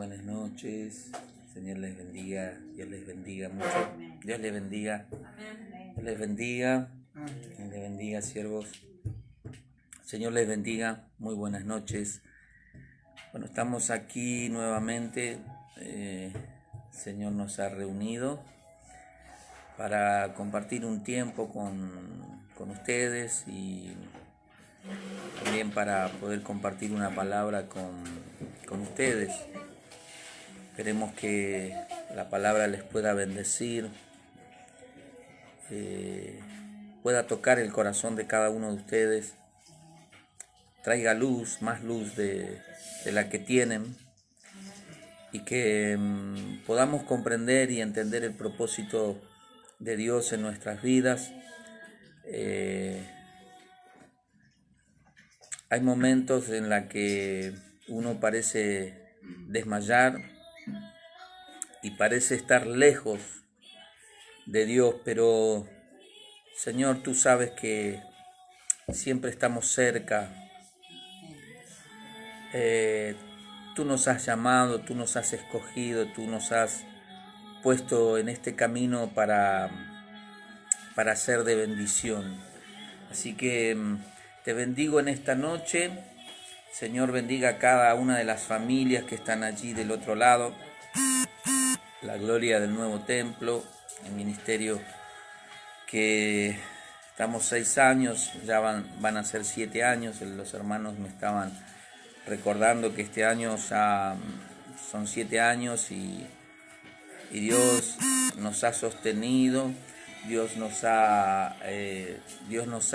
Buenas noches, Señor les bendiga, Dios les bendiga mucho, Dios les bendiga, Dios les bendiga, Dios les bendiga, siervos, Señor les bendiga, muy buenas noches. Bueno, estamos aquí nuevamente, Señor nos ha reunido para compartir un tiempo con ustedes y también para poder compartir una palabra con ustedes. Esperemos que la palabra les pueda bendecir, pueda tocar el corazón de cada uno de ustedes, traiga luz, más luz de la que tienen, y que podamos comprender y entender el propósito de Dios en nuestras vidas. Hay momentos en los que uno parece desmayar y parece estar lejos de Dios, pero Señor, tú sabes que siempre estamos cerca. Tú nos has llamado, tú nos has escogido, tú nos has puesto en este camino para ser de bendición. Así que te bendigo en esta noche. Señor, bendiga a cada una de las familias que están allí del otro lado. La gloria del nuevo templo, el ministerio que estamos 6 años, ya van a ser 7 años. Los hermanos me estaban recordando que este año ya son 7 años y Dios nos ha sostenido, Dios nos ha Dios nos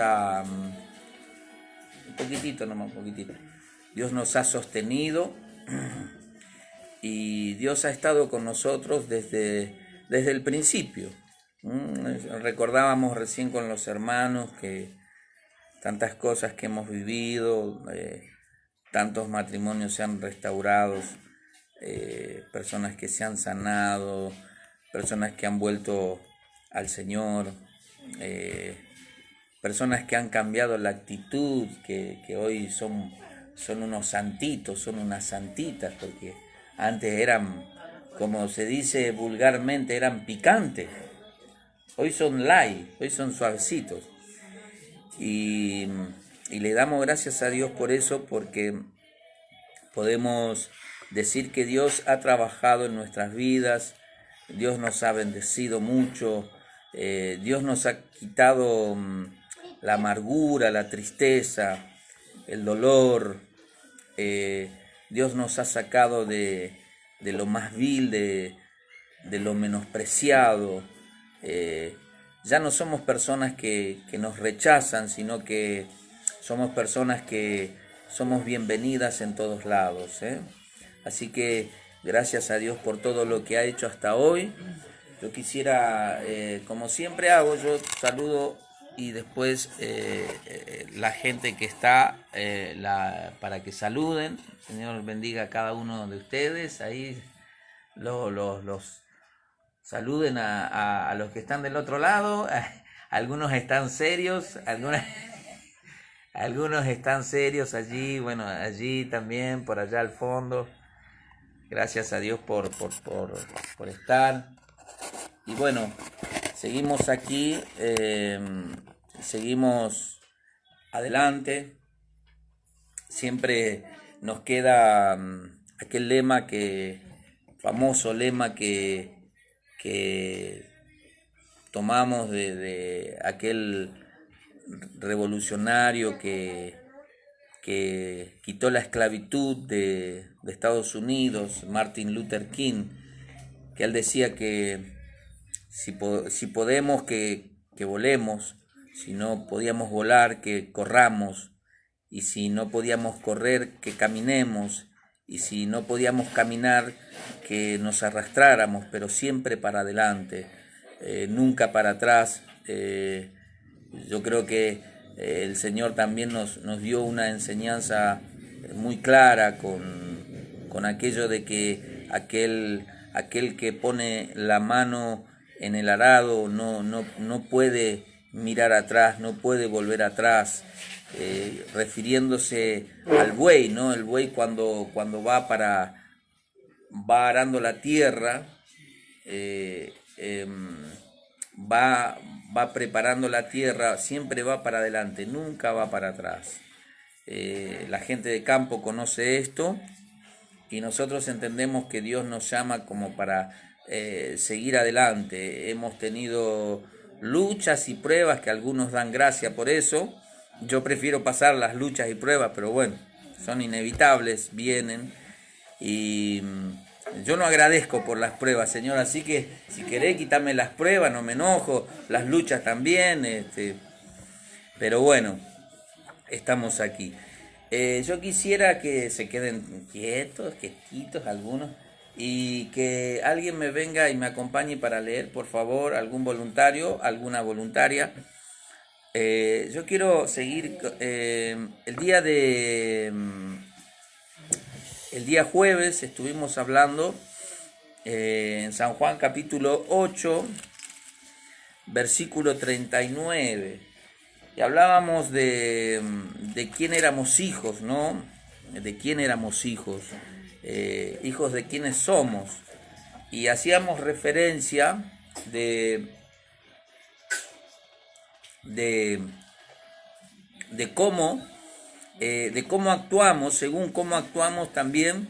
ha sostenido y Dios ha estado con nosotros desde el principio. Recordábamos recién con los hermanos que tantas cosas que hemos vivido, tantos matrimonios se han restaurado, personas que se han sanado, personas que han vuelto al Señor, personas que han cambiado la actitud, que hoy son unos santitos, son unas santitas, porque antes eran, como se dice vulgarmente, eran picantes. Hoy son light, hoy son suavecitos. Y le damos gracias a Dios por eso, porque podemos decir que Dios ha trabajado en nuestras vidas, Dios nos ha bendecido mucho, Dios nos ha quitado la amargura, la tristeza, el dolor, Dios nos ha sacado de lo más vil, de lo menospreciado. Ya no somos personas que nos rechazan, sino que somos personas que somos bienvenidas en todos lados. Así que gracias a Dios por todo lo que ha hecho hasta hoy. Yo quisiera, como siempre hago, yo saludo y después la gente que está, para que saluden. Señor bendiga a cada uno de ustedes. Ahí los saluden a los que están del otro lado. Algunos están serios, algunos están serios allí, bueno, allí también, por allá al fondo. Gracias a Dios por estar. Y bueno, seguimos aquí, seguimos adelante. Siempre nos queda aquel lema famoso lema que tomamos de aquel revolucionario que quitó la esclavitud de Estados Unidos, Martin Luther King, que él decía que si podemos que volemos, si no podíamos volar, que corramos, y si no podíamos correr, que caminemos, y si no podíamos caminar, que nos arrastráramos, pero siempre para adelante, nunca para atrás. Yo creo que el Señor también nos dio una enseñanza muy clara con aquello de que aquel que pone la mano en el arado no puede mirar atrás, no puede volver atrás, refiriéndose al buey, ¿no? El buey cuando va va arando la tierra, eh, em, va preparando la tierra, siempre va para adelante, nunca va para atrás. La gente de campo conoce esto y nosotros entendemos que Dios nos llama como para seguir adelante. Hemos tenido luchas y pruebas que algunos dan gracia por eso. Yo prefiero pasar las luchas y pruebas, pero bueno, son inevitables, vienen y yo no agradezco por las pruebas, Señor, así que si querés quitarme las pruebas, no me enojo, las luchas también, pero bueno, estamos aquí. Yo quisiera que se queden quietitos algunos, y que alguien me venga y me acompañe para leer, por favor, algún voluntario, alguna voluntaria. Yo quiero seguir el día jueves estuvimos hablando en San Juan capítulo 8, versículo 39. Y hablábamos de quién éramos hijos, ¿no? De quién éramos hijos, hijos de quiénes somos. Y hacíamos referencia de, de cómo actuamos. Según cómo actuamos también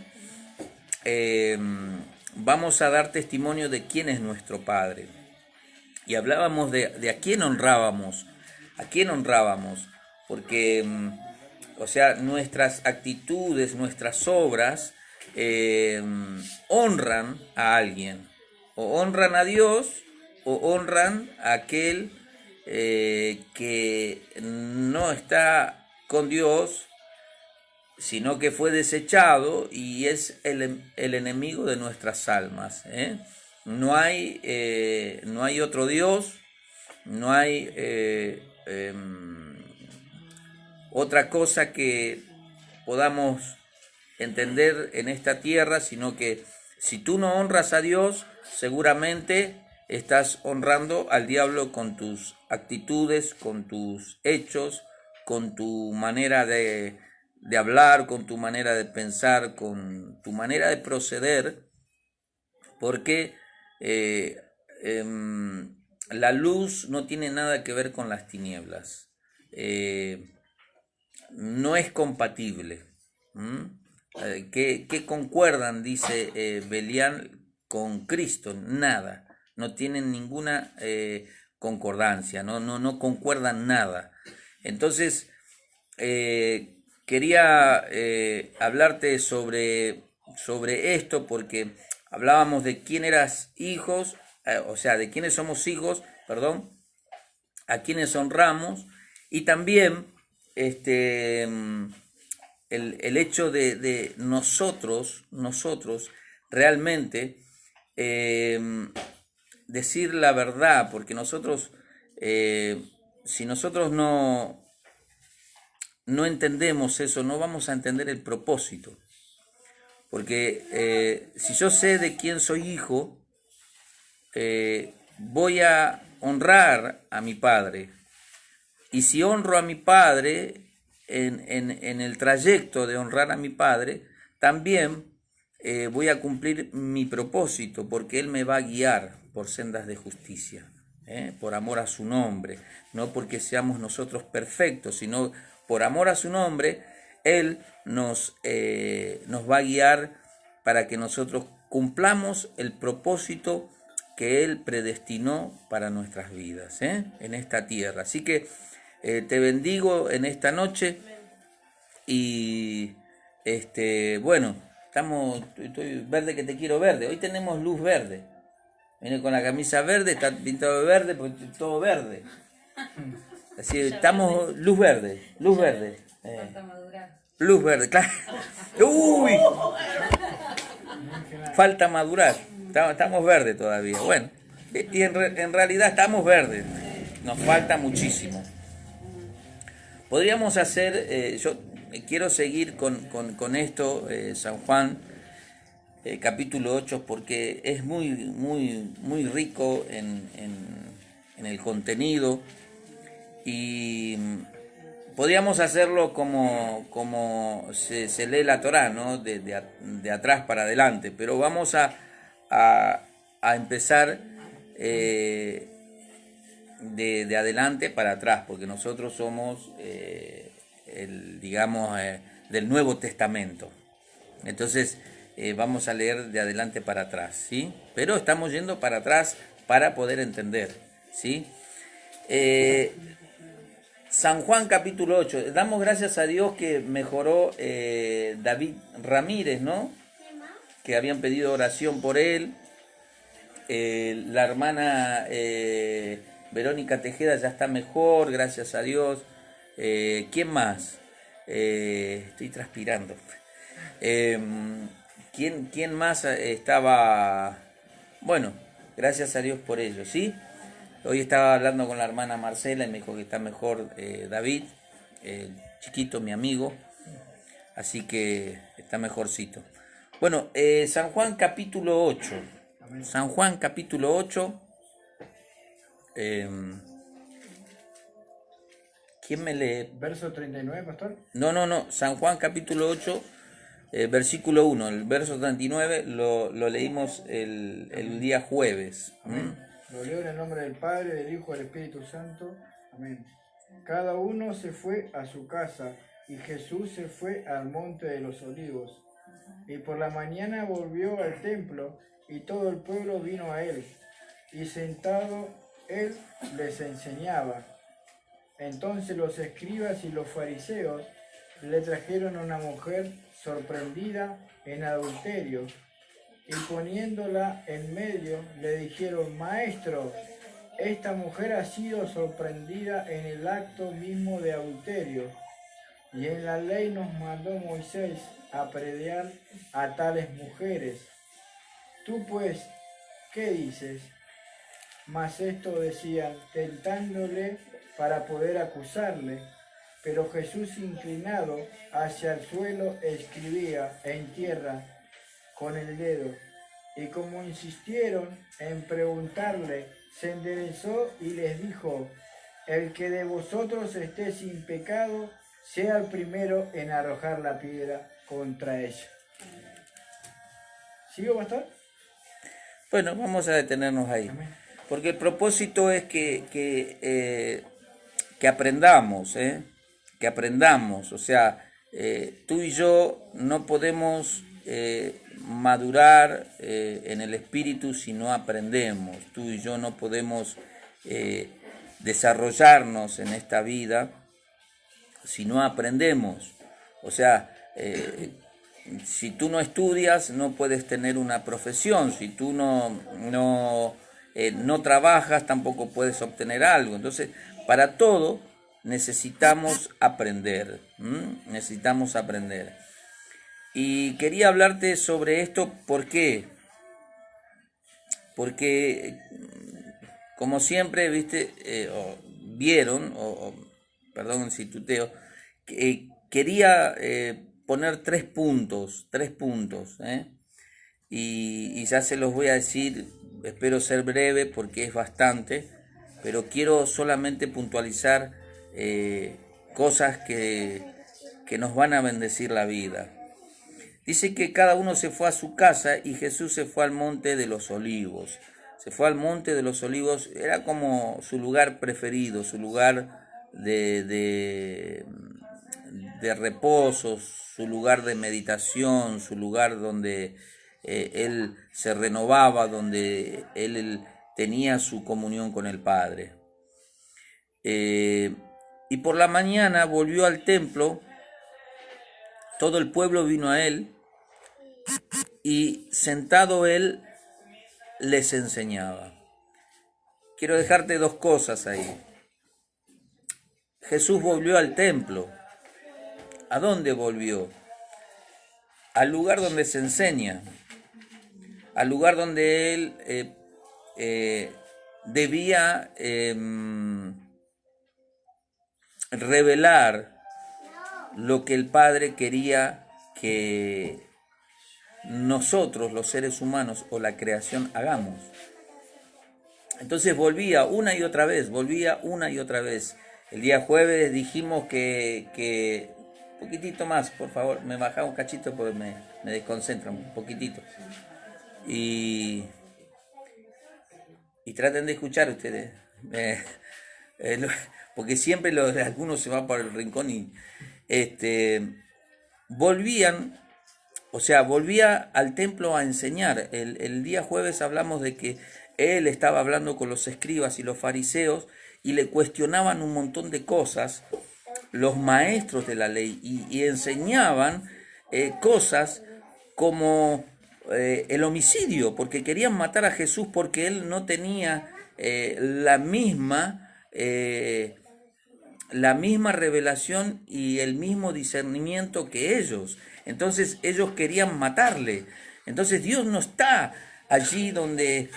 vamos a dar testimonio de quién es nuestro Padre. Y hablábamos de a quién honrábamos. ¿A quién honrábamos? Porque, o sea, nuestras actitudes, nuestras obras honran a alguien. O honran a Dios o honran a aquel que no está con Dios, sino que fue desechado y es el enemigo de nuestras almas. No hay otro Dios, no hay otra cosa que podamos entender en esta tierra, sino que si tú no honras a Dios, seguramente estás honrando al diablo con tus actitudes, con tus hechos, con tu manera de hablar, con tu manera de pensar, con tu manera de proceder, porque la luz no tiene nada que ver con las tinieblas. No es compatible. ¿Qué concuerdan, dice Belial, con Cristo? Nada. No tienen ninguna concordancia, no concuerdan nada. Entonces, quería hablarte sobre esto, porque hablábamos de quién eras hijos, o sea, de quiénes somos hijos, perdón, a quienes honramos, y también el hecho de nosotros realmente decir la verdad, porque nosotros, si nosotros no entendemos eso, no vamos a entender el propósito. Porque si yo sé de quién soy hijo, voy a honrar a mi padre. Y si honro a mi padre, en el trayecto de honrar a mi padre, también voy a cumplir mi propósito, porque él me va a guiar por sendas de justicia, por amor a su nombre, no porque seamos nosotros perfectos, sino por amor a su nombre. Él nos va a guiar para que nosotros cumplamos el propósito que Él predestinó para nuestras vidas, en esta tierra. Así que te bendigo en esta noche y bueno, estoy verde que te quiero verde. Hoy tenemos luz verde. Viene con la camisa verde, está pintado de verde, porque todo verde. Así estamos luz verde. Falta madurar. Luz verde, claro. ¡Uy! Falta madurar. Estamos verdes todavía. Bueno, y en realidad estamos verdes. Nos falta muchísimo. Podríamos hacer, yo quiero seguir con esto, San Juan, capítulo 8, porque es muy rico en el contenido. Y Podríamos hacerlo como se lee la Torá, ¿no? De atrás para adelante, pero vamos a empezar de adelante para atrás, porque nosotros somos, digamos, del Nuevo Testamento. Entonces, vamos a leer de adelante para atrás, ¿sí? Pero estamos yendo para atrás para poder entender, ¿sí? San Juan capítulo 8. Damos gracias a Dios que mejoró David Ramírez, ¿no? Que habían pedido oración por él. La hermana Verónica Tejeda ya está mejor, gracias a Dios. ¿Quién más? Estoy transpirando. ¿Quién más estaba? Bueno, gracias a Dios por ello, ¿sí? Hoy estaba hablando con la hermana Marcela y me dijo que está mejor David, chiquito, mi amigo, así que está mejorcito. Bueno, San Juan capítulo 8. San Juan capítulo 8. ¿Quién me lee? Verso 39, pastor. No. San Juan capítulo 8, versículo 1. El verso 39 lo leímos el día jueves. Amén. Lo leo en el nombre del Padre, del Hijo y del Espíritu Santo. Amén. Cada uno se fue a su casa y Jesús se fue al monte de los olivos. Y por la mañana volvió al templo y todo el pueblo vino a él. Y sentado él les enseñaba. Entonces los escribas y los fariseos le trajeron a una mujer sorprendida en adulterio. Y poniéndola en medio, le dijeron: Maestro, esta mujer ha sido sorprendida en el acto mismo de adulterio, y en la ley nos mandó Moisés apedrear a tales mujeres. Tú pues, ¿qué dices? Mas esto decían, tentándole para poder acusarle. Pero Jesús, inclinado hacia el suelo, escribía en tierra con el dedo, y como insistieron en preguntarle, se enderezó y les dijo: el que de vosotros esté sin pecado, sea el primero en arrojar la piedra contra ella. ¿Sigo, pastor? Bueno, vamos a detenernos ahí. Amén. Porque el propósito es que aprendamos, que aprendamos. O sea, tú y yo no podemos madurar en el espíritu si no aprendemos. Tú y yo no podemos desarrollarnos en esta vida si no aprendemos. O sea, si tú no estudias no puedes tener una profesión. Si tú no trabajas tampoco puedes obtener algo. Entonces, para todo necesitamos aprender. Necesitamos aprender. Y quería hablarte sobre esto, ¿por qué? Porque, como siempre, viste, vieron, perdón si tuteo, quería poner tres puntos, y ya se los voy a decir, espero ser breve porque es bastante, pero quiero solamente puntualizar cosas que nos van a bendecir la vida. Dice que cada uno se fue a su casa y Jesús se fue al monte de los olivos. Se fue al monte de los olivos, era como su lugar preferido, su lugar de reposo, su lugar de meditación, su lugar donde él se renovaba, donde él tenía su comunión con el Padre. Y por la mañana volvió al templo, todo el pueblo vino a él, y sentado él les enseñaba. Quiero dejarte dos cosas ahí. Jesús volvió al templo. ¿A dónde volvió? Al lugar donde se enseña, al lugar donde él debía revelar lo que el Padre quería que nosotros, los seres humanos o la creación, hagamos. Entonces volvía una y otra vez, El día jueves dijimos que un poquitito más, por favor, me bajaba un cachito porque me desconcentra un poquitito. Y traten de escuchar ustedes. Eh, porque siempre algunos se van por el rincón y volvían, o sea, volvía al templo a enseñar. El día jueves hablamos de que él estaba hablando con los escribas y los fariseos y le cuestionaban un montón de cosas, los maestros de la ley, y enseñaban cosas como el homicidio, porque querían matar a Jesús porque él no tenía la misma revelación y el mismo discernimiento que ellos. Entonces ellos querían matarle. Entonces Dios no está allí donde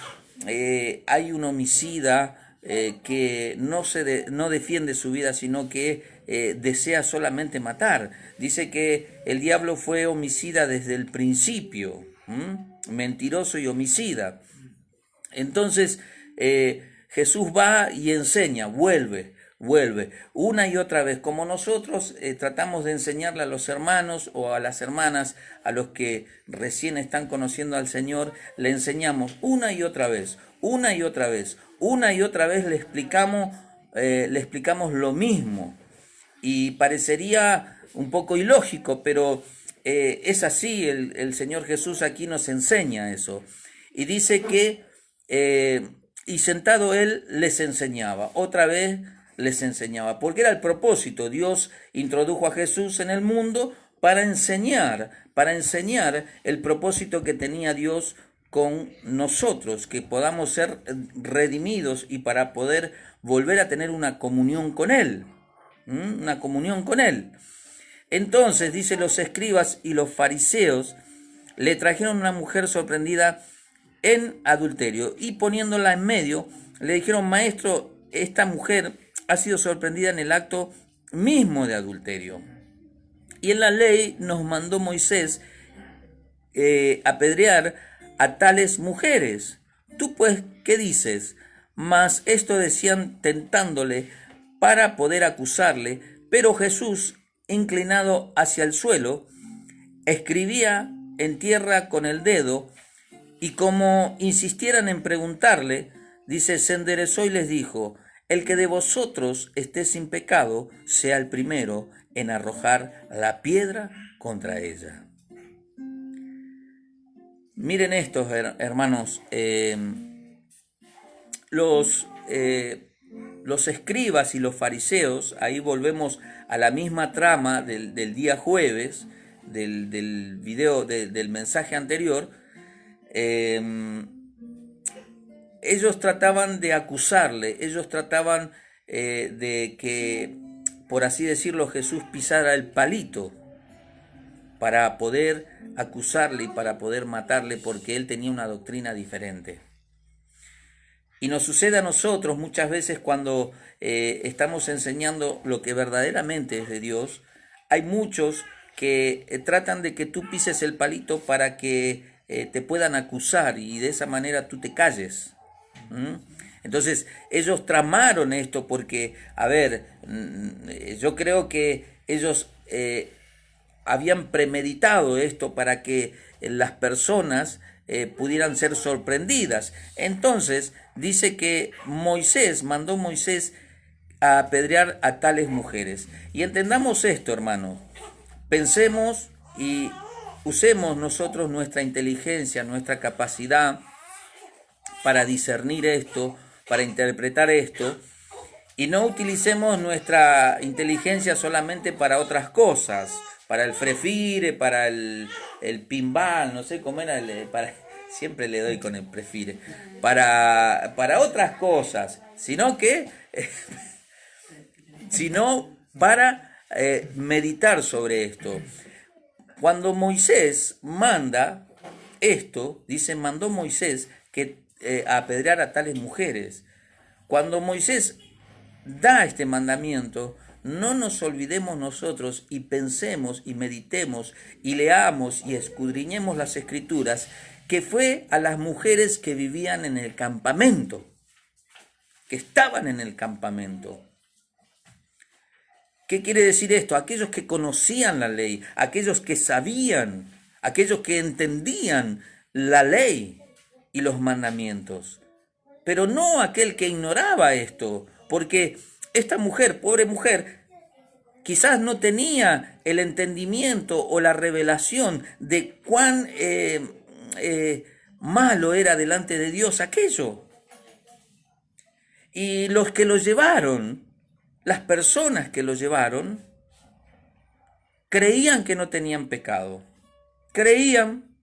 hay un homicida que no defiende su vida, sino que desea solamente matar. Dice que el diablo fue homicida desde el principio, mentiroso y homicida. Entonces Jesús va y enseña, vuelve una y otra vez, como nosotros tratamos de enseñarle a los hermanos o a las hermanas, a los que recién están conociendo al Señor, le enseñamos una y otra vez, una y otra vez le explicamos lo mismo. Y parecería un poco ilógico, pero es así. El Señor Jesús aquí nos enseña eso. Y dice que y sentado él les enseñaba, otra vez les enseñaba, porque era el propósito. Dios introdujo a Jesús en el mundo para enseñar el propósito que tenía Dios con nosotros, que podamos ser redimidos y para poder volver a tener una comunión con Él, una comunión con Él. Entonces, dice, los escribas y los fariseos le trajeron una mujer sorprendida en adulterio y poniéndola en medio, le dijeron: maestro, esta mujer ha sido sorprendida en el acto mismo de adulterio. Y en la ley nos mandó Moisés apedrear a tales mujeres. Tú pues, ¿qué dices? Mas esto decían tentándole para poder acusarle, pero Jesús, inclinado hacia el suelo, escribía en tierra con el dedo, y como insistieran en preguntarle, dice, se enderezó y les dijo: el que de vosotros esté sin pecado, sea el primero en arrojar la piedra contra ella. Miren estos, hermanos, los escribas y los fariseos, ahí volvemos a la misma trama del día jueves, del video, del mensaje anterior. Ellos trataban de acusarle, ellos trataban de que, por así decirlo, Jesús pisara el palito para poder acusarle y para poder matarle, porque él tenía una doctrina diferente. Y nos sucede a nosotros muchas veces cuando estamos enseñando lo que verdaderamente es de Dios. Hay muchos que tratan de que tú pises el palito para que te puedan acusar y de esa manera tú te calles. Entonces ellos tramaron esto porque, a ver, yo creo que ellos habían premeditado esto para que las personas pudieran ser sorprendidas. Entonces dice que mandó Moisés a apedrear a tales mujeres. Y entendamos esto, hermanos. Pensemos y usemos nosotros nuestra inteligencia, nuestra capacidad para discernir esto, para interpretar esto, y no utilicemos nuestra inteligencia solamente para otras cosas, para el frefire, para el pinball, no sé cómo era, siempre le doy con el prefire, para otras cosas, sino para meditar sobre esto. Cuando Moisés manda esto, dice, mandó Moisés a apedrear a tales mujeres. Cuando Moisés da este mandamiento, no nos olvidemos nosotros y pensemos y meditemos y leamos y escudriñemos las escrituras, que fue a las mujeres que vivían en el campamento, que estaban en el campamento. ¿Qué quiere decir esto? Aquellos que conocían la ley, aquellos que sabían, aquellos que entendían la ley y los mandamientos. Pero no aquel que ignoraba esto, porque esta mujer, pobre mujer, quizás no tenía el entendimiento o la revelación de cuán malo era delante de Dios aquello. Y los que lo llevaron, las personas que lo llevaron, creían que no tenían pecado. Creían,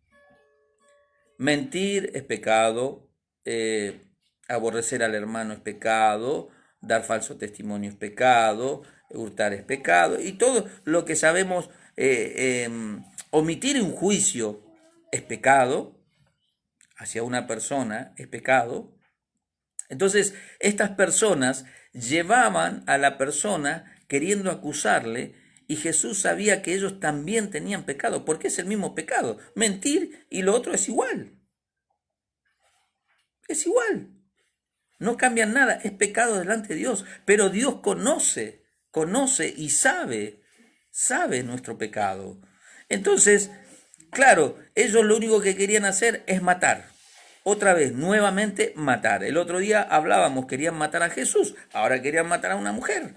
mentir es pecado, aborrecer al hermano es pecado, dar falso testimonio es pecado, hurtar es pecado, y todo lo que sabemos, omitir un juicio es pecado, hacia una persona es pecado. Entonces, estas personas llevaban a la persona queriendo acusarle, y Jesús sabía que ellos también tenían pecado, porque es el mismo pecado. Mentir y lo otro es igual. Es igual. No cambian nada, es pecado delante de Dios, pero Dios conoce y sabe nuestro pecado. Entonces, claro, ellos lo único que querían hacer es matar. Otra vez, nuevamente matar. El otro día hablábamos, querían matar a Jesús, ahora querían matar a una mujer.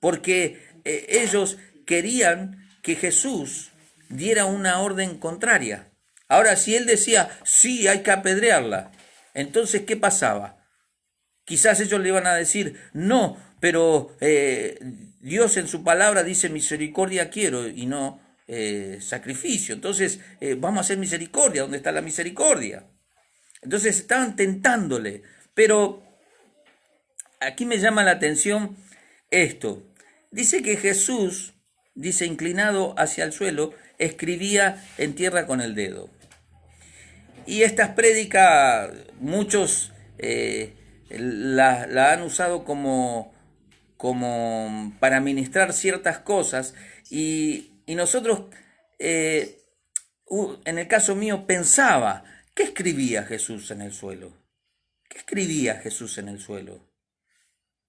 Porque ellos querían que Jesús diera una orden contraria. Ahora, si él decía, sí, hay que apedrearla, entonces, ¿qué pasaba? Quizás ellos le iban a decir, no, pero Dios en su palabra dice misericordia quiero y no sacrificio. Entonces, vamos a hacer misericordia. ¿Dónde está la misericordia? Entonces, estaban tentándole. Pero aquí me llama la atención esto. Dice que Jesús, dice, inclinado hacia el suelo, escribía en tierra con el dedo. Y estas prédicas, muchos la han usado como para ministrar ciertas cosas, y nosotros, en el caso mío, pensaba, ¿qué escribía Jesús en el suelo? ¿Qué escribía Jesús en el suelo?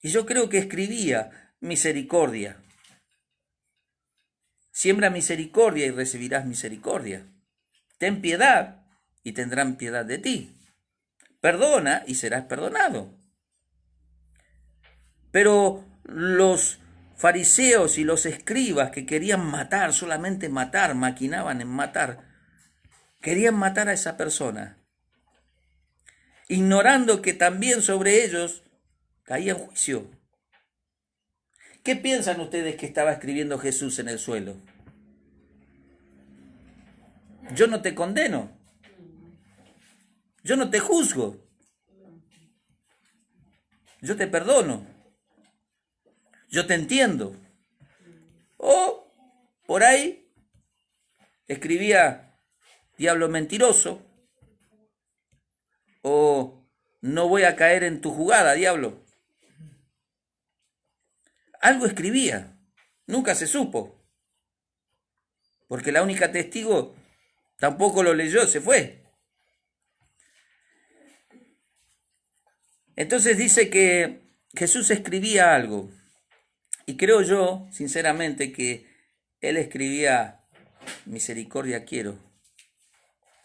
Y yo creo que escribía misericordia. Siembra misericordia y recibirás misericordia. Ten piedad y tendrán piedad de ti. Perdona y serás perdonado. Pero los fariseos y los escribas que querían matar, solamente matar, maquinaban en matar, querían matar a esa persona, ignorando que también sobre ellos caía un juicio. ¿Qué piensan ustedes que estaba escribiendo Jesús en el suelo? Yo no te condeno. Yo no te juzgo. Yo te perdono. Yo te entiendo. O por ahí escribía diablo mentiroso. O no voy a caer en tu jugada, diablo. Algo escribía. Nunca se supo. Porque la única testigo tampoco lo leyó, se fue. Entonces dice que Jesús escribía algo, y creo yo, sinceramente, que él escribía misericordia quiero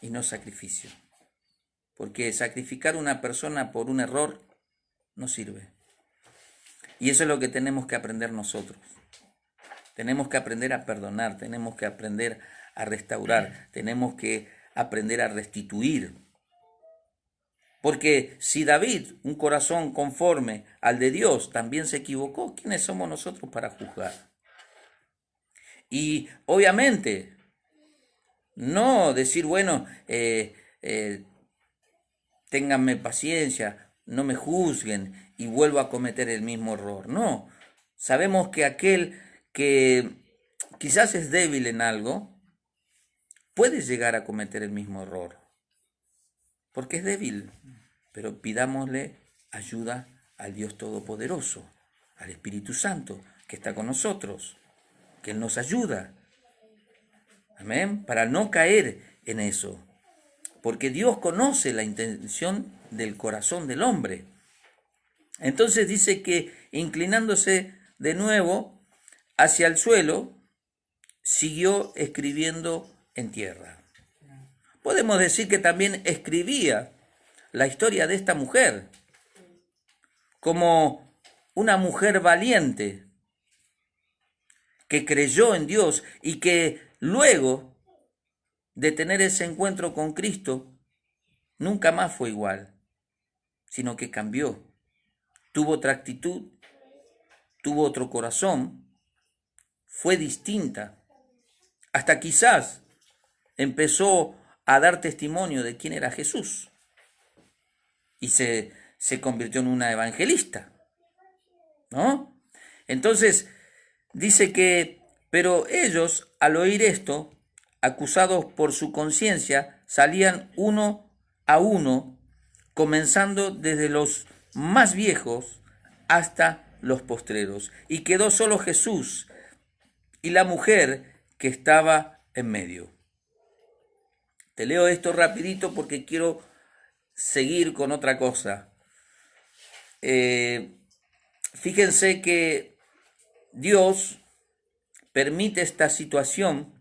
y no sacrificio, porque sacrificar a una persona por un error no sirve. Y eso es lo que tenemos que aprender nosotros. Tenemos que aprender a perdonar, tenemos que aprender a restaurar, tenemos que aprender a restituir. Porque si David, un corazón conforme al de Dios, también se equivocó, ¿quiénes somos nosotros para juzgar? Y obviamente, no decir, bueno, ténganme paciencia, no me juzguen y vuelvo a cometer el mismo error. No, sabemos que aquel que quizás es débil en algo, puede llegar a cometer el mismo error. Porque es débil, pero pidámosle ayuda al Dios Todopoderoso, al Espíritu Santo, que está con nosotros, que Él nos ayuda. Amén, para no caer en eso. Porque Dios conoce la intención del corazón del hombre. Entonces dice que inclinándose de nuevo hacia el suelo, siguió escribiendo en tierra. Podemos decir que también escribía la historia de esta mujer como una mujer valiente que creyó en Dios y que luego de tener ese encuentro con Cristo nunca más fue igual, sino que cambió, tuvo otra actitud, tuvo otro corazón, fue distinta, hasta quizás empezó a dar testimonio de quién era Jesús y se convirtió en una evangelista, ¿no? Entonces dice que, pero ellos al oír esto, acusados por su conciencia, salían uno a uno, comenzando desde los más viejos hasta los postreros, y quedó solo Jesús y la mujer que estaba en medio. Te leo esto rapidito porque quiero seguir con otra cosa. Fíjense que Dios permite esta situación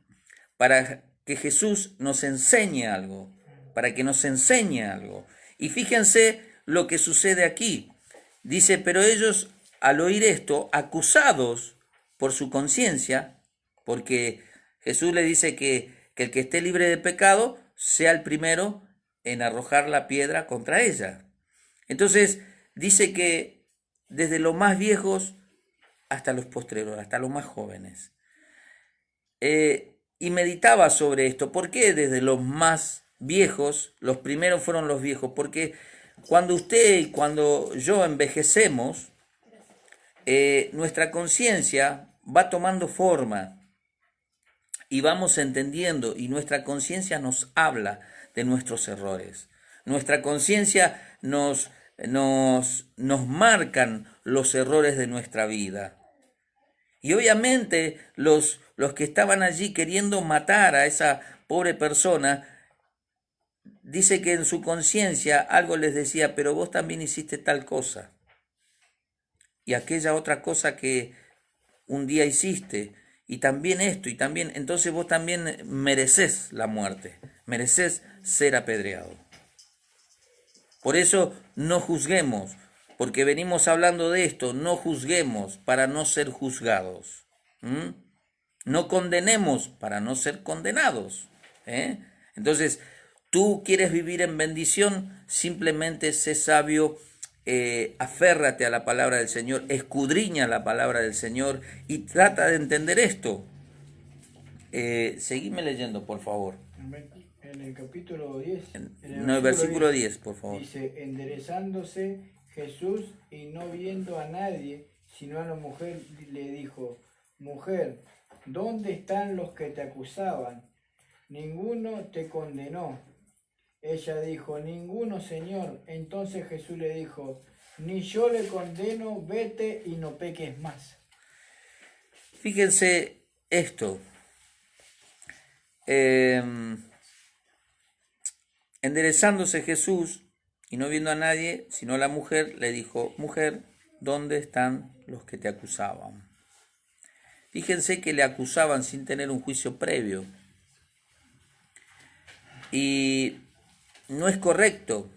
para que Jesús nos enseñe algo, para que nos enseñe algo. Y fíjense lo que sucede aquí. Dice, pero ellos al oír esto, acusados por su conciencia, porque Jesús le dice que el que esté libre de pecado sea el primero en arrojar la piedra contra ella. Entonces dice que desde los más viejos hasta los postreros, hasta los más jóvenes. Y meditaba sobre esto. ¿Por qué desde los más viejos? Los primeros fueron los viejos. Porque cuando usted y cuando yo envejecemos, nuestra conciencia va tomando forma y vamos entendiendo, y nuestra conciencia nos habla de nuestros errores. Nuestra conciencia nos marcan los errores de nuestra vida. Y obviamente los que estaban allí queriendo matar a esa pobre persona, dice que en su conciencia algo les decía, pero vos también hiciste tal cosa. Y aquella otra cosa que un día hiciste, y también esto, y también, entonces vos también mereces la muerte, mereces ser apedreado. Por eso no juzguemos, porque venimos hablando de esto, no juzguemos para no ser juzgados. No condenemos para no ser condenados. Entonces, tú quieres vivir en bendición, simplemente sé sabio, aférrate a la palabra del Señor, escudriña la palabra del Señor y trata de entender esto. Seguime leyendo, por favor. En el capítulo 10. El versículo 10, por favor. Dice, enderezándose Jesús y no viendo a nadie, sino a la mujer, le dijo, mujer, ¿dónde están los que te acusaban? Ninguno te condenó. Ella dijo, ninguno, Señor. Entonces Jesús le dijo, ni yo le condeno, vete y no peques más. Fíjense esto. Enderezándose Jesús y no viendo a nadie, sino a la mujer, le dijo, mujer, ¿dónde están los que te acusaban? Fíjense que le acusaban sin tener un juicio previo. Y no es correcto,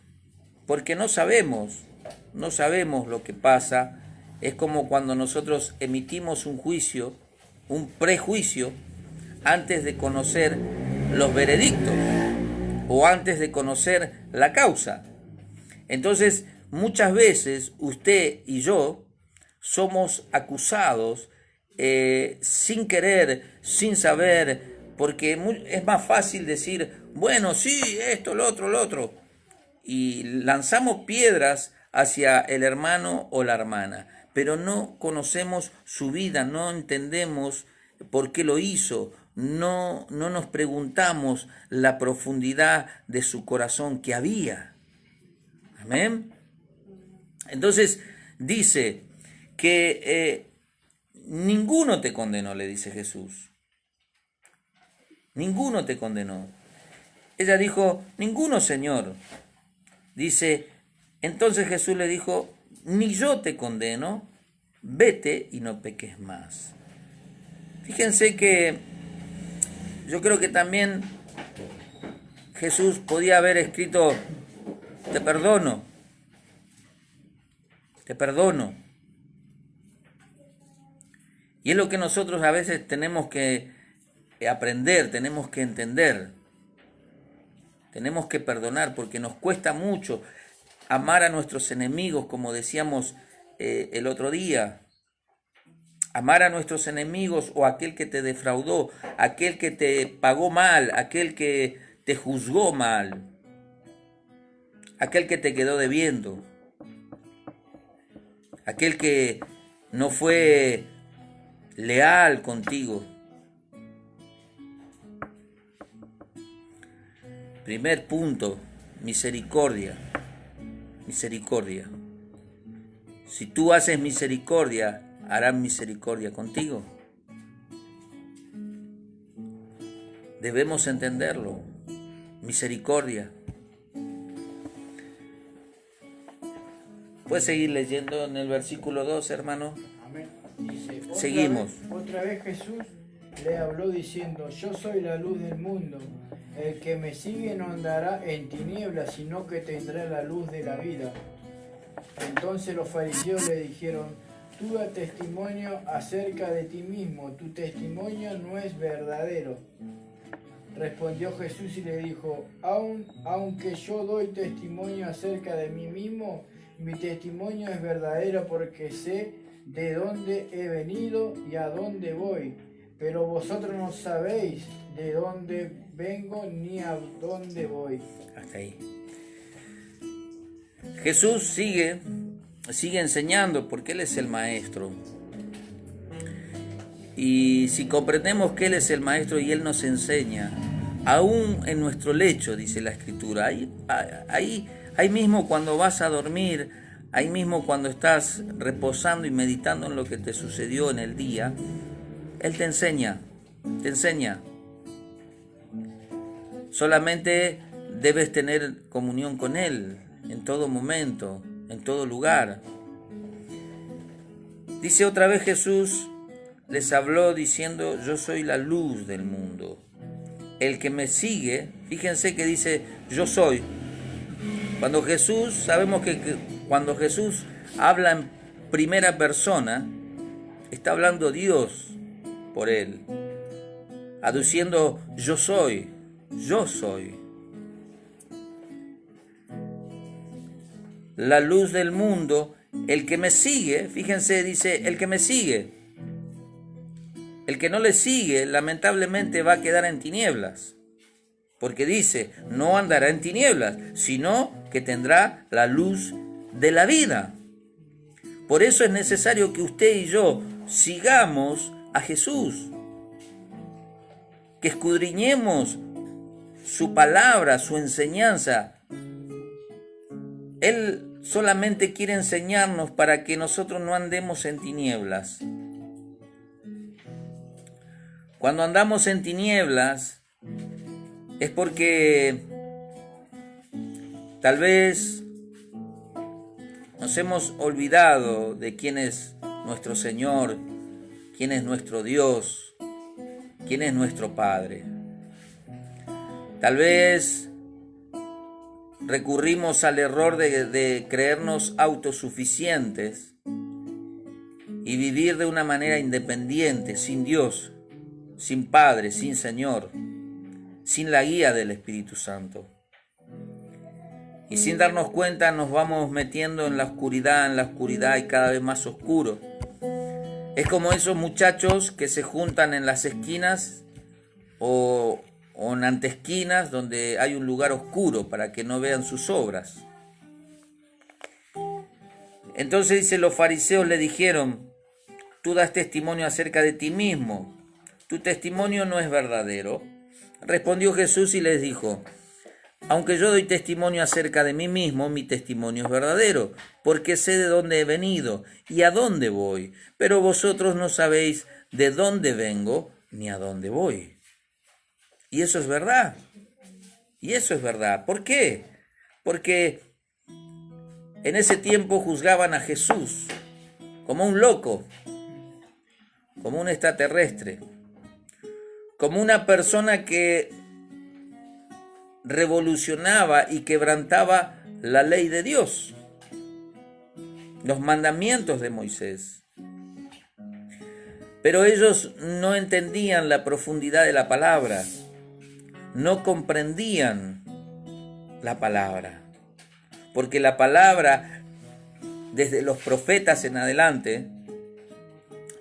porque no sabemos lo que pasa. Es como cuando nosotros emitimos un juicio, un prejuicio, antes de conocer los veredictos o antes de conocer la causa. Entonces, muchas veces usted y yo somos acusados sin querer, sin saber, porque es más fácil decir, bueno, sí, esto, lo otro, y lanzamos piedras hacia el hermano o la hermana, pero no conocemos su vida, no entendemos por qué lo hizo, no nos preguntamos la profundidad de su corazón que había. Amén. Entonces dice que ninguno te condenó, le dice Jesús. Ninguno te condenó. Ella dijo, ninguno, Señor. Dice, entonces Jesús le dijo, ni yo te condeno, vete y no peques más. Fíjense que yo creo que también Jesús podía haber escrito, te perdono, te perdono. Y es lo que nosotros a veces tenemos que aprender, tenemos que entender. Tenemos que perdonar porque nos cuesta mucho amar a nuestros enemigos, como decíamos el otro día. Amar a nuestros enemigos o aquel que te defraudó, aquel que te pagó mal, aquel que te juzgó mal, aquel que te quedó debiendo, aquel que no fue leal contigo. Primer punto, misericordia. Misericordia. Si tú haces misericordia, harán misericordia contigo. Debemos entenderlo. Misericordia. ¿Puedes seguir leyendo en el versículo 2, hermano? Amén. Dice, Seguimos. Otra vez Jesús le habló diciendo, yo soy la luz del mundo. El que me sigue no andará en tinieblas, sino que tendrá la luz de la vida. Entonces los fariseos le dijeron, tú das testimonio acerca de ti mismo, tu testimonio no es verdadero. Respondió Jesús y le dijo, aunque yo doy testimonio acerca de mí mismo, mi testimonio es verdadero porque sé de dónde he venido y a dónde voy. Pero vosotros no sabéis de dónde vengo ni a dónde voy. Hasta ahí. Jesús sigue enseñando porque Él es el Maestro. Y si comprendemos que Él es el Maestro y Él nos enseña, aún en nuestro lecho, dice la Escritura, ahí mismo cuando vas a dormir, ahí mismo cuando estás reposando y meditando en lo que te sucedió en el día, Él te enseña. Solamente debes tener comunión con Él en todo momento, en todo lugar. Dice otra vez Jesús, les habló diciendo, yo soy la luz del mundo. El que me sigue, fíjense que dice, yo soy. Sabemos que cuando Jesús habla en primera persona, está hablando Dios por Él, aduciendo, yo soy. La luz del mundo, el que me sigue, fíjense, dice, el que me sigue. El que no le sigue, lamentablemente va a quedar en tinieblas. Porque dice, no andará en tinieblas, sino que tendrá la luz de la vida. Por eso es necesario que usted y yo sigamos a Jesús. Que escudriñemos su palabra, su enseñanza. Él solamente quiere enseñarnos para que nosotros no andemos en tinieblas. Cuando andamos en tinieblas es porque tal vez nos hemos olvidado de quién es nuestro Señor, quién es nuestro Dios, quién es nuestro Padre. Tal vez recurrimos al error de creernos autosuficientes y vivir de una manera independiente, sin Dios, sin Padre, sin Señor, sin la guía del Espíritu Santo. Y sin darnos cuenta nos vamos metiendo en la oscuridad y cada vez más oscuro. Es como esos muchachos que se juntan en las esquinas o en antesquinas donde hay un lugar oscuro para que no vean sus obras. Entonces dice, los fariseos le dijeron, tú das testimonio acerca de ti mismo, tu testimonio no es verdadero. Respondió Jesús y les dijo, aunque yo doy testimonio acerca de mí mismo, mi testimonio es verdadero, porque sé de dónde he venido y a dónde voy, pero vosotros no sabéis de dónde vengo ni a dónde voy. Y eso es verdad. ¿Por qué? Porque en ese tiempo juzgaban a Jesús como un loco, como un extraterrestre, como una persona que revolucionaba y quebrantaba la ley de Dios, los mandamientos de Moisés. Pero ellos no entendían la profundidad de la palabra, no comprendían la palabra, porque la palabra, desde los profetas en adelante,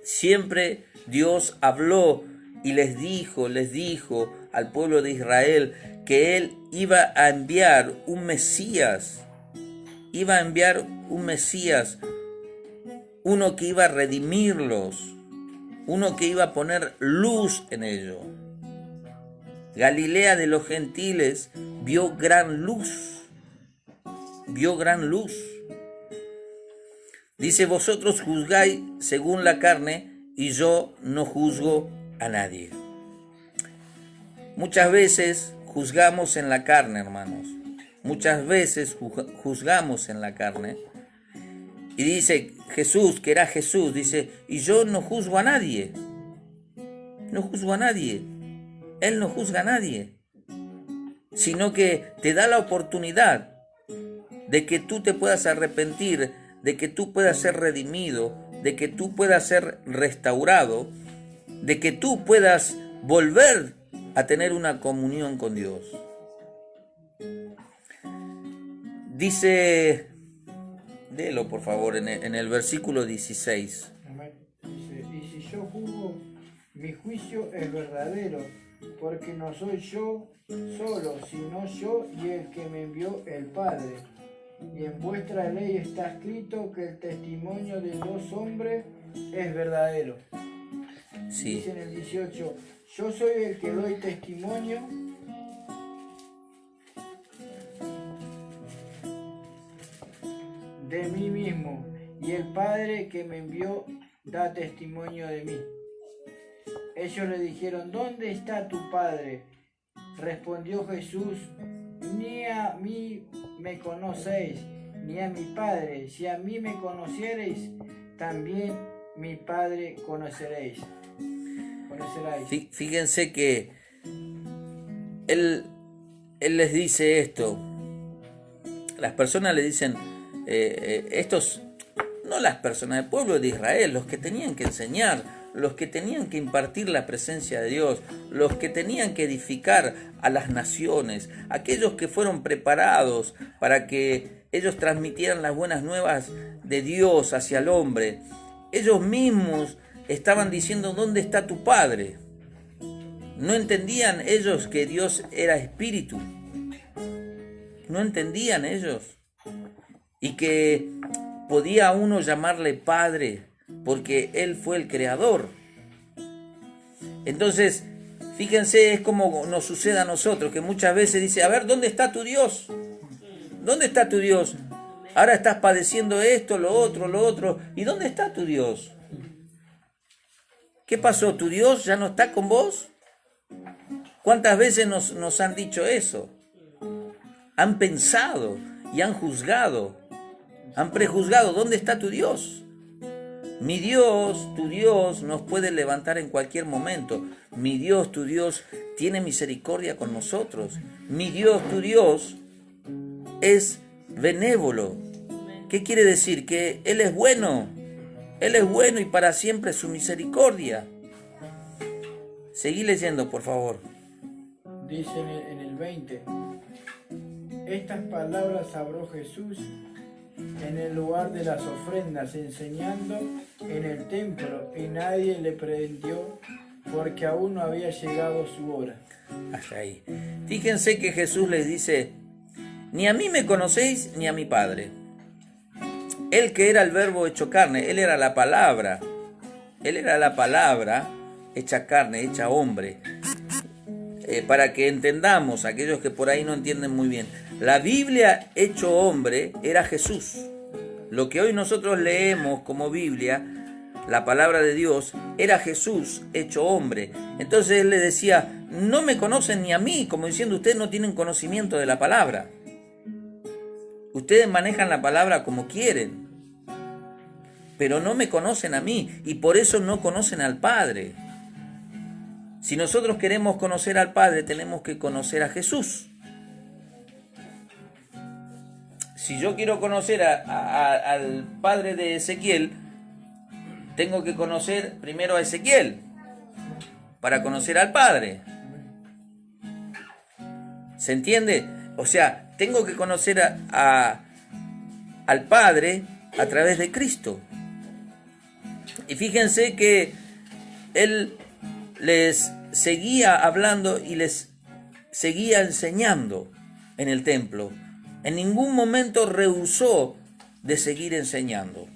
siempre Dios habló y les dijo al pueblo de Israel que Él iba a enviar un Mesías, uno que iba a redimirlos, uno que iba a poner luz en ellos. Galilea de los gentiles vio gran luz. Dice, vosotros juzgáis según la carne y yo no juzgo a nadie. Muchas veces juzgamos en la carne, hermanos. Muchas veces juzgamos en la carne. Y dice Jesús, que era Jesús, dice, y yo no juzgo a nadie. No juzgo a nadie. Él no juzga a nadie. Sino que te da la oportunidad de que tú te puedas arrepentir, de que tú puedas ser redimido, de que tú puedas ser restaurado, de que tú puedas volver a tener una comunión con Dios. Dice, léelo por favor, en el versículo 16. Dice, y si yo juzgo, mi juicio es verdadero, porque no soy yo solo, sino yo y el que me envió el Padre. Y en vuestra ley está escrito que el testimonio de dos hombres es verdadero. Sí. Dice en el 18, yo soy el que doy testimonio de mí mismo, y el Padre que me envió da testimonio de mí. Ellos le dijeron, ¿dónde está tu Padre? Respondió Jesús, ni a mí me conocéis, ni a mi Padre. Si a mí me conociereis, también mi Padre conoceréis. Fíjense que él les dice esto. Las personas le dicen, estos, no las personas del pueblo de Israel, los que tenían que enseñar, los que tenían que impartir la presencia de Dios, los que tenían que edificar a las naciones, aquellos que fueron preparados para que ellos transmitieran las buenas nuevas de Dios hacia el hombre. Ellos mismos estaban diciendo, ¿dónde está tu Padre? No entendían ellos que Dios era espíritu. No entendían ellos. Y que podía uno llamarle Padre porque Él fue el creador. Entonces, fíjense, es como nos sucede a nosotros, que muchas veces dice, a ver, ¿dónde está tu Dios? ¿Dónde está tu Dios? Ahora estás padeciendo esto, lo otro. ¿Y dónde está tu Dios? ¿Qué pasó? ¿Tu Dios ya no está con vos? ¿Cuántas veces nos han dicho eso? Han pensado y han juzgado, han prejuzgado. ¿Dónde está tu Dios? Mi Dios, tu Dios, nos puede levantar en cualquier momento. Mi Dios, tu Dios, tiene misericordia con nosotros. Mi Dios, tu Dios, es benévolo. ¿Qué quiere decir? Que Él es bueno. Él es bueno y para siempre su misericordia. Seguí leyendo, por favor. Dice en el 20, estas palabras habló Jesús en el lugar de las ofrendas, enseñando en el templo, y nadie le prendió porque aún no había llegado su hora. Hasta ahí. Fíjense que Jesús les dice, ni a mí me conocéis ni a mi Padre. Él que era el verbo hecho carne, Él era la palabra. Él era la palabra hecha carne, hecha hombre. Para que entendamos, aquellos que por ahí no entienden muy bien, la Biblia hecho hombre era Jesús. Lo que hoy nosotros leemos como Biblia, la palabra de Dios, era Jesús hecho hombre. Entonces Él le decía, no me conocen ni a mí, como diciendo, ustedes no tienen conocimiento de la palabra. Ustedes manejan la palabra como quieren. pero no me conocen a mí y por eso no conocen al Padre. Si nosotros queremos conocer al Padre, tenemos que conocer a Jesús. Si yo quiero conocer al padre de Ezequiel, tengo que conocer primero a Ezequiel para conocer al Padre. ¿Se entiende? O sea, tengo que conocer al Padre a través de Cristo. Y fíjense que Él les seguía hablando y les seguía enseñando en el templo. En ningún momento rehusó de seguir enseñando,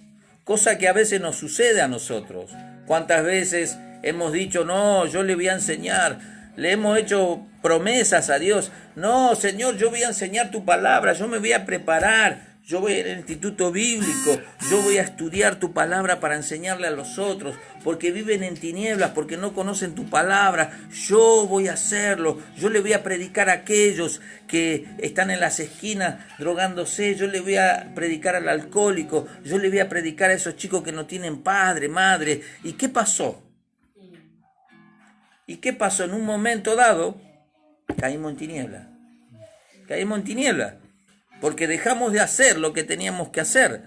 cosa que a veces nos sucede a nosotros. ¿Cuántas veces hemos dicho, no, yo le voy a enseñar? Le hemos hecho promesas a Dios. No, Señor, yo voy a enseñar tu palabra, yo me voy a preparar, yo voy al instituto bíblico, yo voy a estudiar tu palabra para enseñarle a los otros, porque viven en tinieblas, porque no conocen tu palabra. Yo voy a hacerlo, yo le voy a predicar a aquellos que están en las esquinas drogándose, yo le voy a predicar al alcohólico, yo le voy a predicar a esos chicos que no tienen padre, madre. ¿Y qué pasó? ¿Y qué pasó? En un momento dado, caímos en tinieblas. Caímos en tinieblas. Porque dejamos de hacer lo que teníamos que hacer,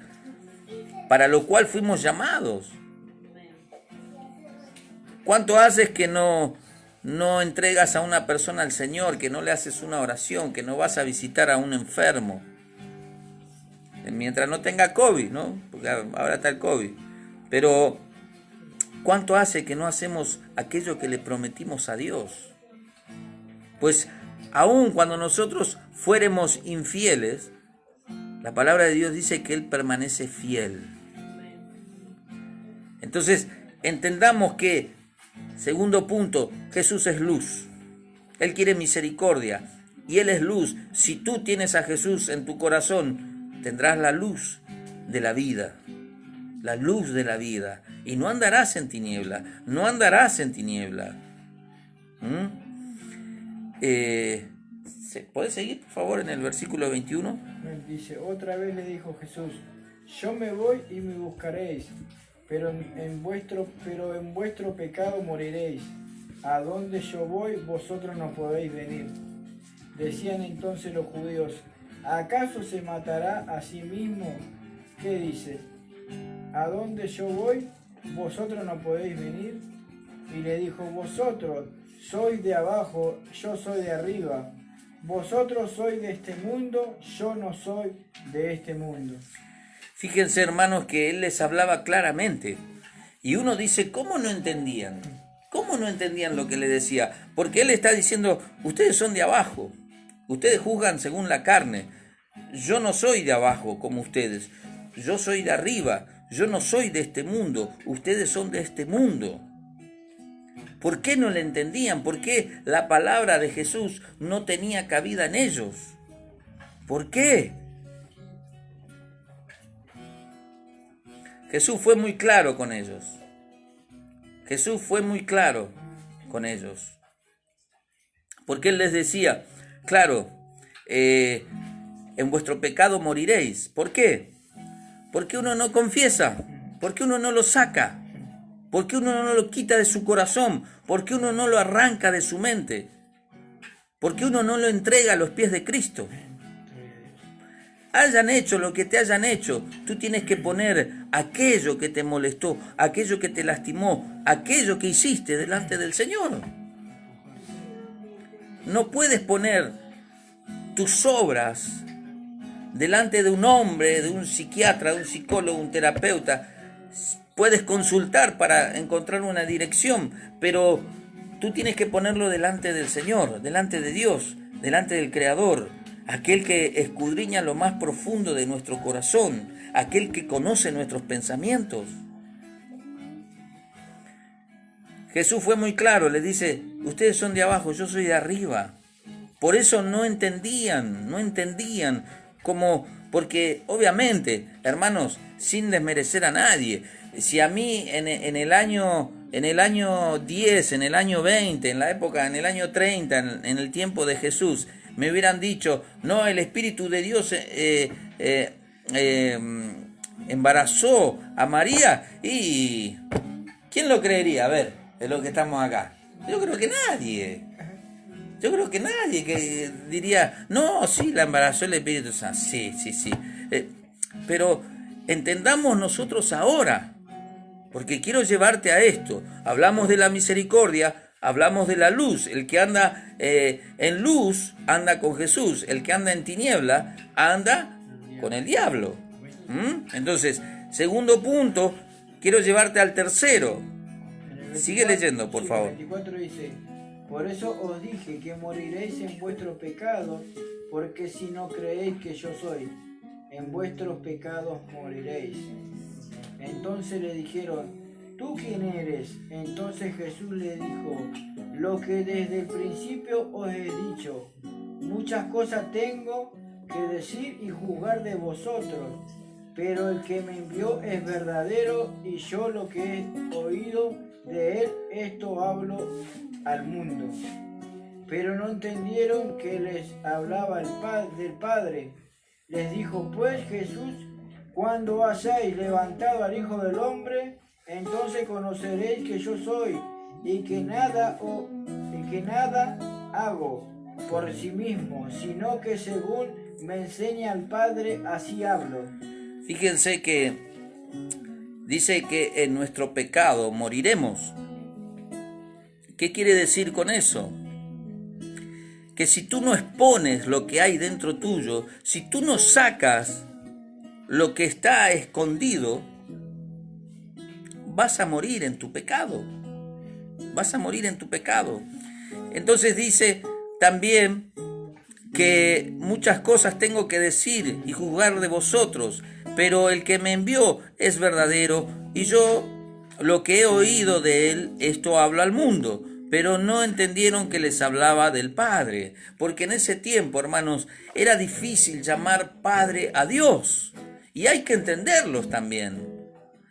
para lo cual fuimos llamados. ¿Cuánto haces que no entregas a una persona al Señor, que no le haces una oración, que no vas a visitar a un enfermo? Mientras no tenga COVID, ¿no? Porque ahora está el COVID. Pero, ¿cuánto hace que no hacemos aquello que le prometimos a Dios? Pues, aun cuando nosotros fuéramos infieles, la palabra de Dios dice que Él permanece fiel. Entonces, entendamos que, segundo punto, Jesús es luz. Él quiere misericordia y Él es luz. Si tú tienes a Jesús en tu corazón, tendrás la luz de la vida. La luz de la vida. Y no andarás en tiniebla. No andarás en tiniebla. ¿Puedes seguir, por favor, en el versículo 21? Dice, otra vez le dijo Jesús, yo me voy y me buscaréis, pero en vuestro pecado moriréis. A donde yo voy, vosotros no podéis venir. Decían entonces los judíos, ¿acaso se matará a sí mismo? ¿Qué dice? ¿A donde yo voy, vosotros no podéis venir? Y le dijo, vosotros sois de abajo, yo soy de arriba. Vosotros sois de este mundo, yo no soy de este mundo. Fíjense, hermanos, que Él les hablaba claramente. Y uno dice, ¿cómo no entendían? ¿Cómo no entendían lo que le decía? Porque Él está diciendo, ustedes son de abajo. Ustedes juzgan según la carne. Yo no soy de abajo como ustedes. Yo soy de arriba. Yo no soy de este mundo. Ustedes son de este mundo. ¿Por qué no le entendían? ¿Por qué la palabra de Jesús no tenía cabida en ellos? ¿Por qué? Jesús fue muy claro con ellos. Jesús fue muy claro con ellos. Porque Él les decía, claro, en vuestro pecado moriréis. ¿Por qué? Porque uno no confiesa, porque uno no lo saca. Porque uno no lo quita de su corazón, porque uno no lo arranca de su mente, porque uno no lo entrega a los pies de Cristo. Hayan hecho lo que te hayan hecho, tú tienes que poner aquello que te molestó, aquello que te lastimó, aquello que hiciste delante del Señor. No puedes poner tus obras delante de un hombre, de un psiquiatra, de un psicólogo, un terapeuta. Puedes consultar para encontrar una dirección, pero tú tienes que ponerlo delante del Señor, delante de Dios, delante del Creador, aquel que escudriña lo más profundo de nuestro corazón, aquel que conoce nuestros pensamientos. Jesús fue muy claro, les dice, ustedes son de abajo, yo soy de arriba. Por eso no entendían cómo, porque obviamente, hermanos, sin desmerecer a nadie, si a mí en el año 10, en el año 20, en el año 30, en el tiempo de Jesús, me hubieran dicho, no, el Espíritu de Dios embarazó a María y ¿quién lo creería? A ver, de los que estamos acá. Yo creo que nadie. Yo creo que nadie que diría, no, sí, la embarazó el Espíritu Santo. Sí, sí, sí. Pero entendamos nosotros ahora, porque quiero llevarte a esto. Hablamos de la misericordia, hablamos de la luz. El que anda en luz anda con Jesús. El que anda en tiniebla anda con el diablo. Entonces, segundo punto, quiero llevarte al tercero. Sigue leyendo, por favor. El 24 dice, por eso os dije que moriréis en vuestros pecados, porque si no creéis que yo soy, en vuestros pecados moriréis. Entonces le dijeron, ¿tú quién eres? Entonces Jesús le dijo, lo que desde el principio os he dicho, muchas cosas tengo que decir y juzgar de vosotros, pero el que me envió es verdadero y yo lo que he oído de él, esto hablo al mundo. Pero no entendieron que les hablaba del Padre. Les dijo pues Jesús, cuando hayáis levantado al Hijo del Hombre, entonces conoceréis que yo soy y que nada hago por sí mismo, sino que según me enseña el Padre, así hablo. Fíjense que dice que en nuestro pecado moriremos. ¿Qué quiere decir con eso? Que si tú no expones lo que hay dentro tuyo, si tú no sacas lo que está escondido, vas a morir en tu pecado. Vas a morir en tu pecado. Entonces dice también que muchas cosas tengo que decir y juzgar de vosotros, pero el que me envió es verdadero y yo lo que he oído de él, esto hablo al mundo. Pero no entendieron que les hablaba del Padre, porque en ese tiempo, hermanos, era difícil llamar Padre a Dios. Y hay que entenderlos también.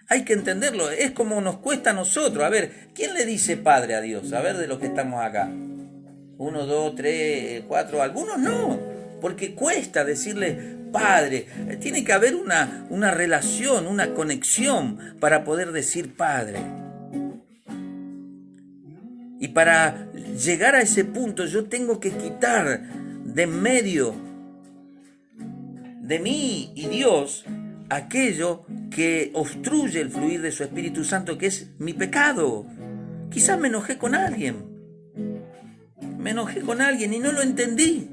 Hay que entenderlo. Es como nos cuesta a nosotros. A ver, ¿quién le dice Padre a Dios? A ver, de los que estamos acá. 1, 2, 3, 4. Algunos no, porque cuesta decirle Padre. Tiene que haber una relación, una conexión para poder decir Padre. Y para llegar a ese punto yo tengo que quitar de en medio de mí y Dios aquello que obstruye el fluir de su Espíritu Santo, que es mi pecado. Quizás me enojé con alguien. Me enojé con alguien y no lo entendí.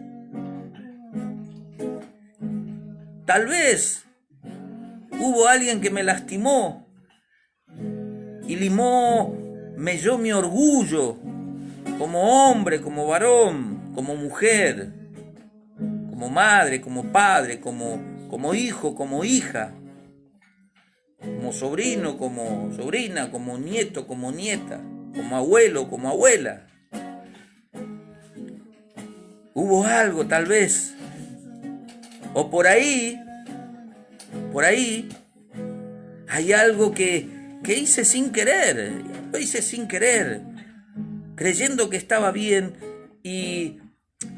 Tal vez hubo alguien que me lastimó y melló mi orgullo como hombre, como varón, como mujer, como madre, como padre, como hijo, como hija, como sobrino, como sobrina, como nieto, como nieta, como abuelo, como abuela. Hubo algo tal vez, o por ahí hay algo que hice sin querer, lo hice sin querer, creyendo que estaba bien, y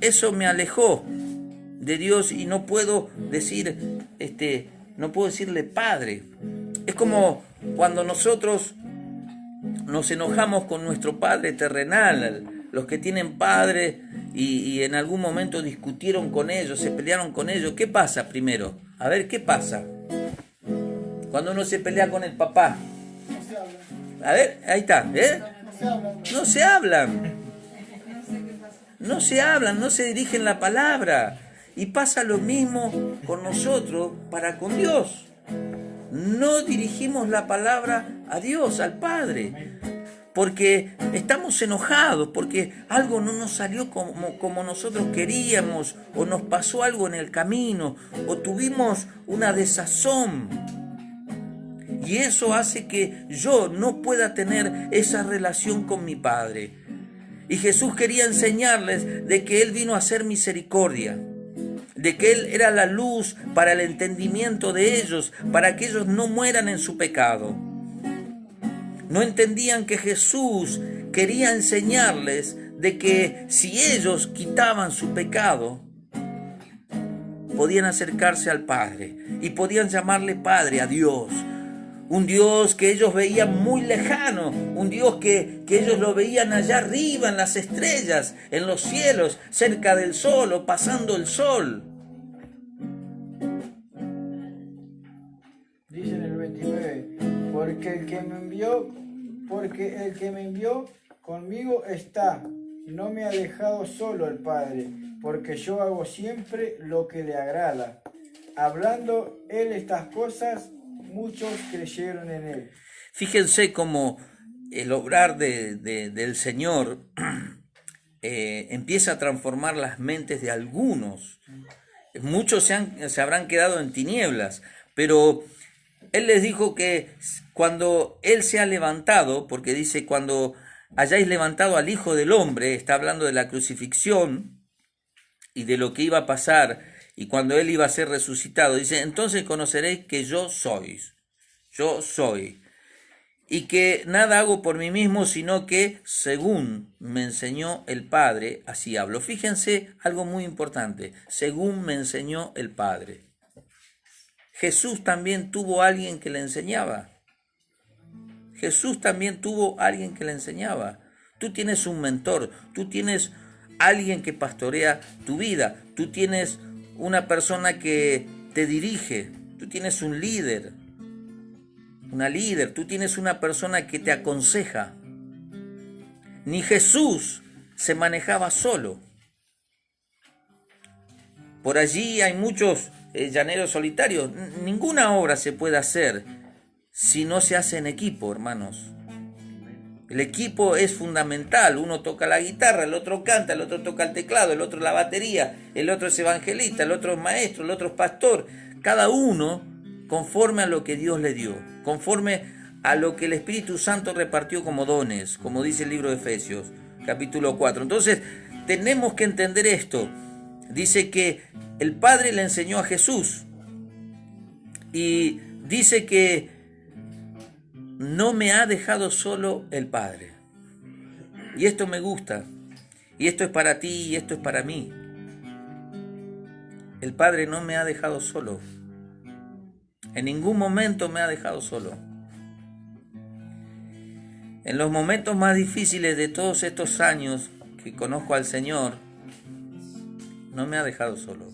eso me alejó de Dios y no puedo decirle Padre. Es como cuando nosotros nos enojamos con nuestro Padre terrenal, los que tienen padre y en algún momento discutieron con ellos, se pelearon con ellos. ¿Qué pasa primero? A ver, ¿qué pasa? Cuando uno se pelea con el papá. A ver, ahí está, ¿eh? No se hablan. No se hablan, no se dirigen la palabra. Y pasa lo mismo con nosotros para con Dios. No dirigimos la palabra a Dios, al Padre, porque estamos enojados, porque algo no nos salió como nosotros queríamos, o nos pasó algo en el camino, o tuvimos una desazón. Y eso hace que yo no pueda tener esa relación con mi Padre. Y Jesús quería enseñarles de que Él vino a hacer misericordia, de que Él era la luz para el entendimiento de ellos, para que ellos no mueran en su pecado. No entendían que Jesús quería enseñarles de que si ellos quitaban su pecado, podían acercarse al Padre y podían llamarle Padre a Dios. Un Dios que ellos veían muy lejano, un Dios que ellos lo veían allá arriba en las estrellas, en los cielos, cerca del sol o pasando el sol. Dice en el 29, porque el que me envió conmigo está, no me ha dejado solo el Padre, porque yo hago siempre lo que le agrada. Hablando él estas cosas, muchos creyeron en él. Fíjense cómo el obrar del Señor empieza a transformar las mentes de algunos. Muchos se habrán quedado en tinieblas, pero Él les dijo que cuando Él se ha levantado, porque dice cuando hayáis levantado al Hijo del Hombre, está hablando de la crucifixión y de lo que iba a pasar, y cuando Él iba a ser resucitado, dice, entonces conoceréis que yo soy, y que nada hago por mí mismo, sino que según me enseñó el Padre, así hablo. Fíjense algo muy importante, según me enseñó el Padre. Jesús también tuvo a alguien que le enseñaba. Jesús también tuvo a alguien que le enseñaba. Tú tienes un mentor, tú tienes alguien que pastorea tu vida, tú tienes una persona que te dirige, tú tienes un líder, una líder, tú tienes una persona que te aconseja. Ni Jesús se manejaba solo. Por allí hay muchos llaneros solitarios. Ninguna obra se puede hacer si no se hace en equipo, hermanos. El equipo es fundamental. Uno toca la guitarra, el otro canta, el otro toca el teclado, el otro la batería, el otro es evangelista, el otro es maestro, el otro es pastor. Cada uno conforme a lo que Dios le dio, conforme a lo que el Espíritu Santo repartió como dones, como dice el libro de Efesios, capítulo 4. Entonces, tenemos que entender esto. Dice que el Padre le enseñó a Jesús y dice que no me ha dejado solo el Padre. Y esto me gusta, y esto es para ti, y esto es para mí. El Padre no me ha dejado solo. En ningún momento me ha dejado solo. En los momentos más difíciles de todos estos años que conozco al Señor, no me ha dejado solo.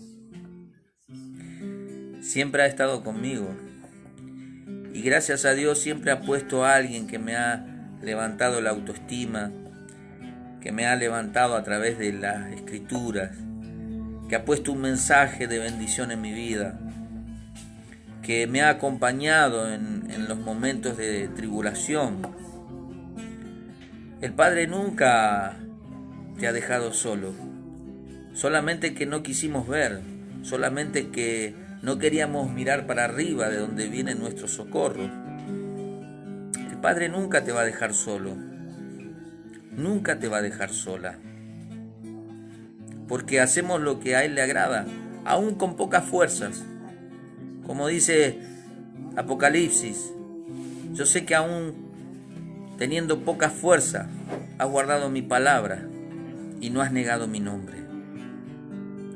Siempre ha estado conmigo. Y gracias a Dios siempre ha puesto a alguien que me ha levantado la autoestima, que me ha levantado a través de las Escrituras, que ha puesto un mensaje de bendición en mi vida, que me ha acompañado en los momentos de tribulación. El Padre nunca te ha dejado solo, solamente que no quisimos ver, solamente que no queríamos mirar para arriba de donde viene nuestro socorro. El Padre nunca te va a dejar solo, nunca te va a dejar sola, porque hacemos lo que a Él le agrada, aún con pocas fuerzas. Como dice Apocalipsis, yo sé que aún teniendo poca fuerza, has guardado mi palabra y no has negado mi nombre.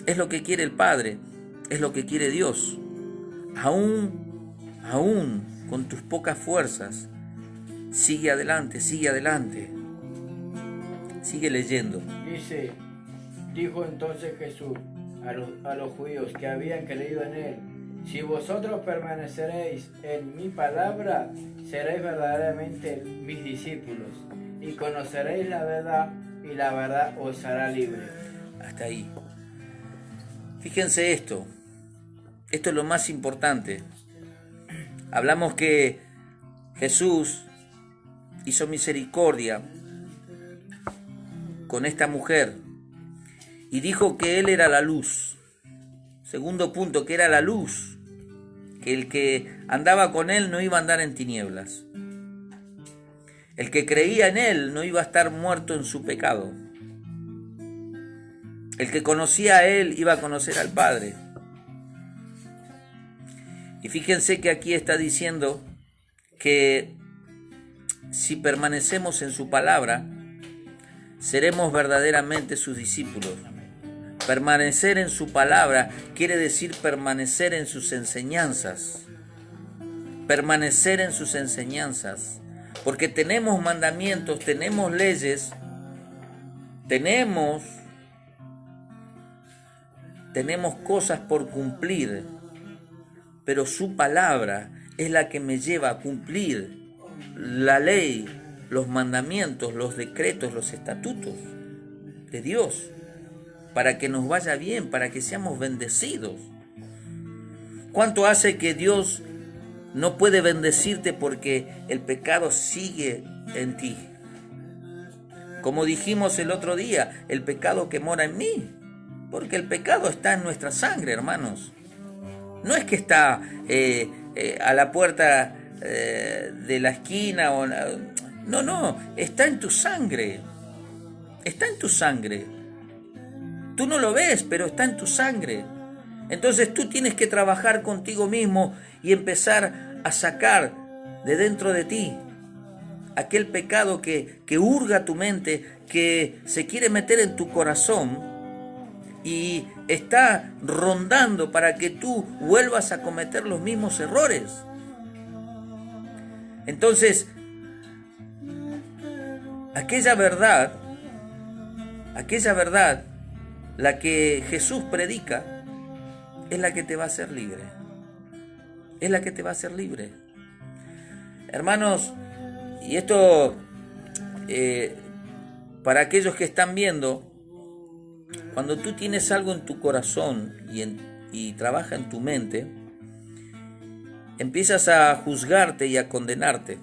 Es lo que quiere el Padre, es lo que quiere Dios. Aún con tus pocas fuerzas, sigue adelante, sigue adelante. Sigue leyendo. Dijo entonces Jesús a los judíos que habían creído en él: si vosotros permaneceréis en mi palabra, seréis verdaderamente mis discípulos, y conoceréis la verdad, y la verdad os hará libre. Hasta ahí. Fíjense esto es lo más importante. Hablamos que Jesús hizo misericordia con esta mujer y dijo que Él era la luz. Segundo punto, que era la luz, que el que andaba con Él no iba a andar en tinieblas. El que creía en Él no iba a estar muerto en su pecado. El que conocía a Él iba a conocer al Padre. Y fíjense que aquí está diciendo que si permanecemos en su palabra, seremos verdaderamente sus discípulos. Permanecer en su palabra quiere decir permanecer en sus enseñanzas. Permanecer en sus enseñanzas. Porque tenemos mandamientos, tenemos leyes, tenemos cosas por cumplir, pero su palabra es la que me lleva a cumplir la ley, los mandamientos, los decretos, los estatutos de Dios, para que nos vaya bien, para que seamos bendecidos. ¿Cuánto hace que Dios no puede bendecirte porque el pecado sigue en ti? Como dijimos el otro día, el pecado que mora en mí, porque el pecado está en nuestra sangre, hermanos. No es que está a la puerta de la esquina. No, está en tu sangre. Está en tu sangre. Tú no lo ves, pero está en tu sangre. Entonces tú tienes que trabajar contigo mismo y empezar a sacar de dentro de ti aquel pecado que hurga tu mente, que se quiere meter en tu corazón y está rondando para que tú vuelvas a cometer los mismos errores. Entonces, aquella verdad, la que Jesús predica, es la que te va a hacer libre. Es la que te va a hacer libre. Hermanos, y esto para aquellos que están viendo, cuando tú tienes algo en tu corazón y trabaja en tu mente, empiezas a juzgarte y a condenarte.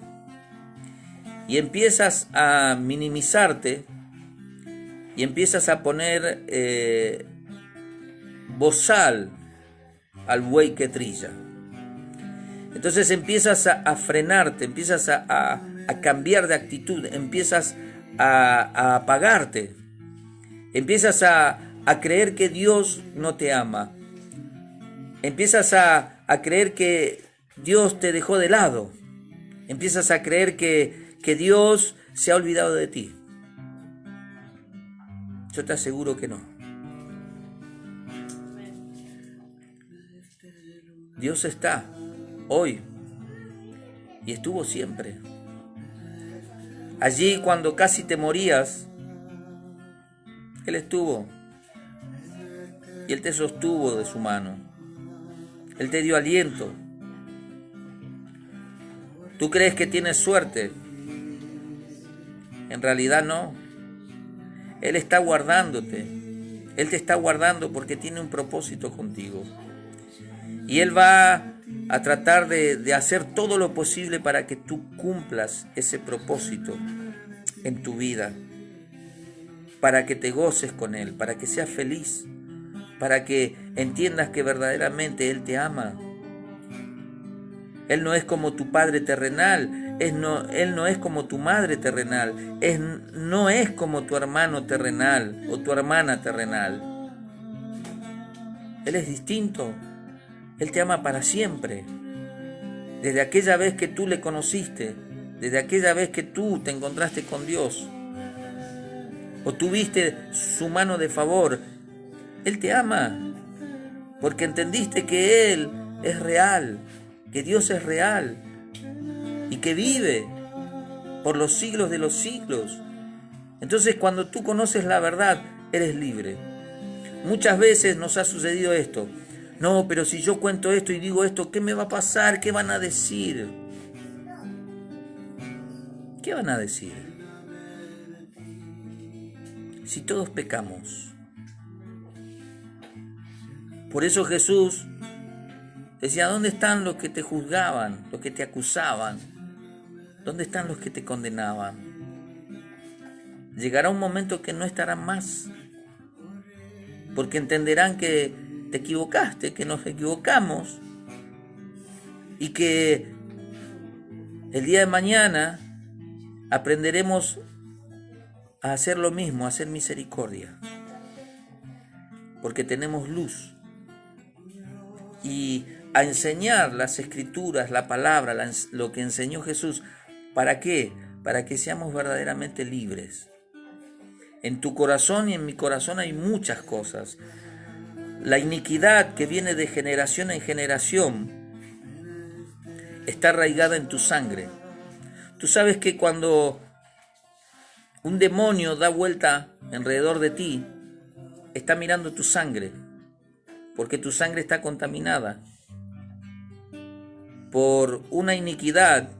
Y empiezas a minimizarte y empiezas a poner bozal al buey que trilla. Entonces empiezas a frenarte, empiezas a cambiar de actitud, empiezas a apagarte, empiezas a creer que Dios no te ama, empiezas a creer que Dios te dejó de lado, empiezas a creer que Dios se ha olvidado de ti. Yo te aseguro que no. Dios está hoy y estuvo siempre. Allí cuando casi te morías, Él estuvo y Él te sostuvo de su mano. Él te dio aliento. ¿Tú crees que tienes suerte? En realidad no. Él está guardándote. Él te está guardando porque tiene un propósito contigo. Y Él va a tratar de hacer todo lo posible para que tú cumplas ese propósito en tu vida. Para que te goces con Él, para que seas feliz, para que entiendas que verdaderamente Él te ama. Él no es como tu padre terrenal, Él no es como tu madre terrenal, no es como tu hermano terrenal o tu hermana terrenal. Él es distinto, Él te ama para siempre. Desde aquella vez que tú le conociste, desde aquella vez que tú te encontraste con Dios, o tuviste su mano de favor, Él te ama, porque entendiste que Él es real, que Dios es real y que vive por los siglos de los siglos. Entonces, cuando tú conoces la verdad, eres libre. Muchas veces nos ha sucedido esto. No, pero si yo cuento esto y digo esto, ¿qué me va a pasar? ¿Qué van a decir? ¿Qué van a decir? Si todos pecamos. Por eso Jesús decía, ¿dónde están los que te juzgaban, los que te acusaban? ¿Dónde están los que te condenaban? Llegará un momento que no estarán más, porque entenderán que te equivocaste, que nos equivocamos y que el día de mañana aprenderemos a hacer lo mismo, a hacer misericordia, porque tenemos luz, y a enseñar las escrituras, la palabra, lo que enseñó Jesús. ¿Para qué? Para que seamos verdaderamente libres. En tu corazón y en mi corazón hay muchas cosas. La iniquidad que viene de generación en generación está arraigada en tu sangre. Tú sabes que cuando un demonio da vuelta alrededor de ti, está mirando tu sangre, porque tu sangre está contaminada por una iniquidad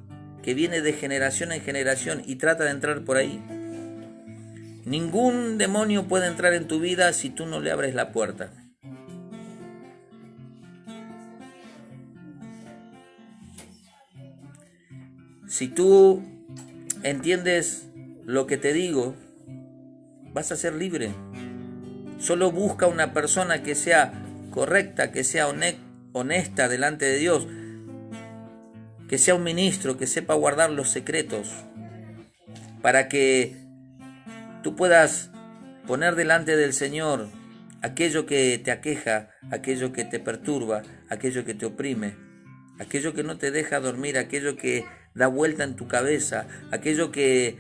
que viene de generación en generación y trata de entrar por ahí. Ningún demonio puede entrar en tu vida si tú no le abres la puerta. Si tú entiendes lo que te digo, vas a ser libre. Solo busca una persona que sea correcta, que sea honesta delante de Dios, que sea un ministro, que sepa guardar los secretos, para que tú puedas poner delante del Señor aquello que te aqueja, aquello que te perturba, aquello que te oprime, aquello que no te deja dormir, aquello que da vuelta en tu cabeza, aquello que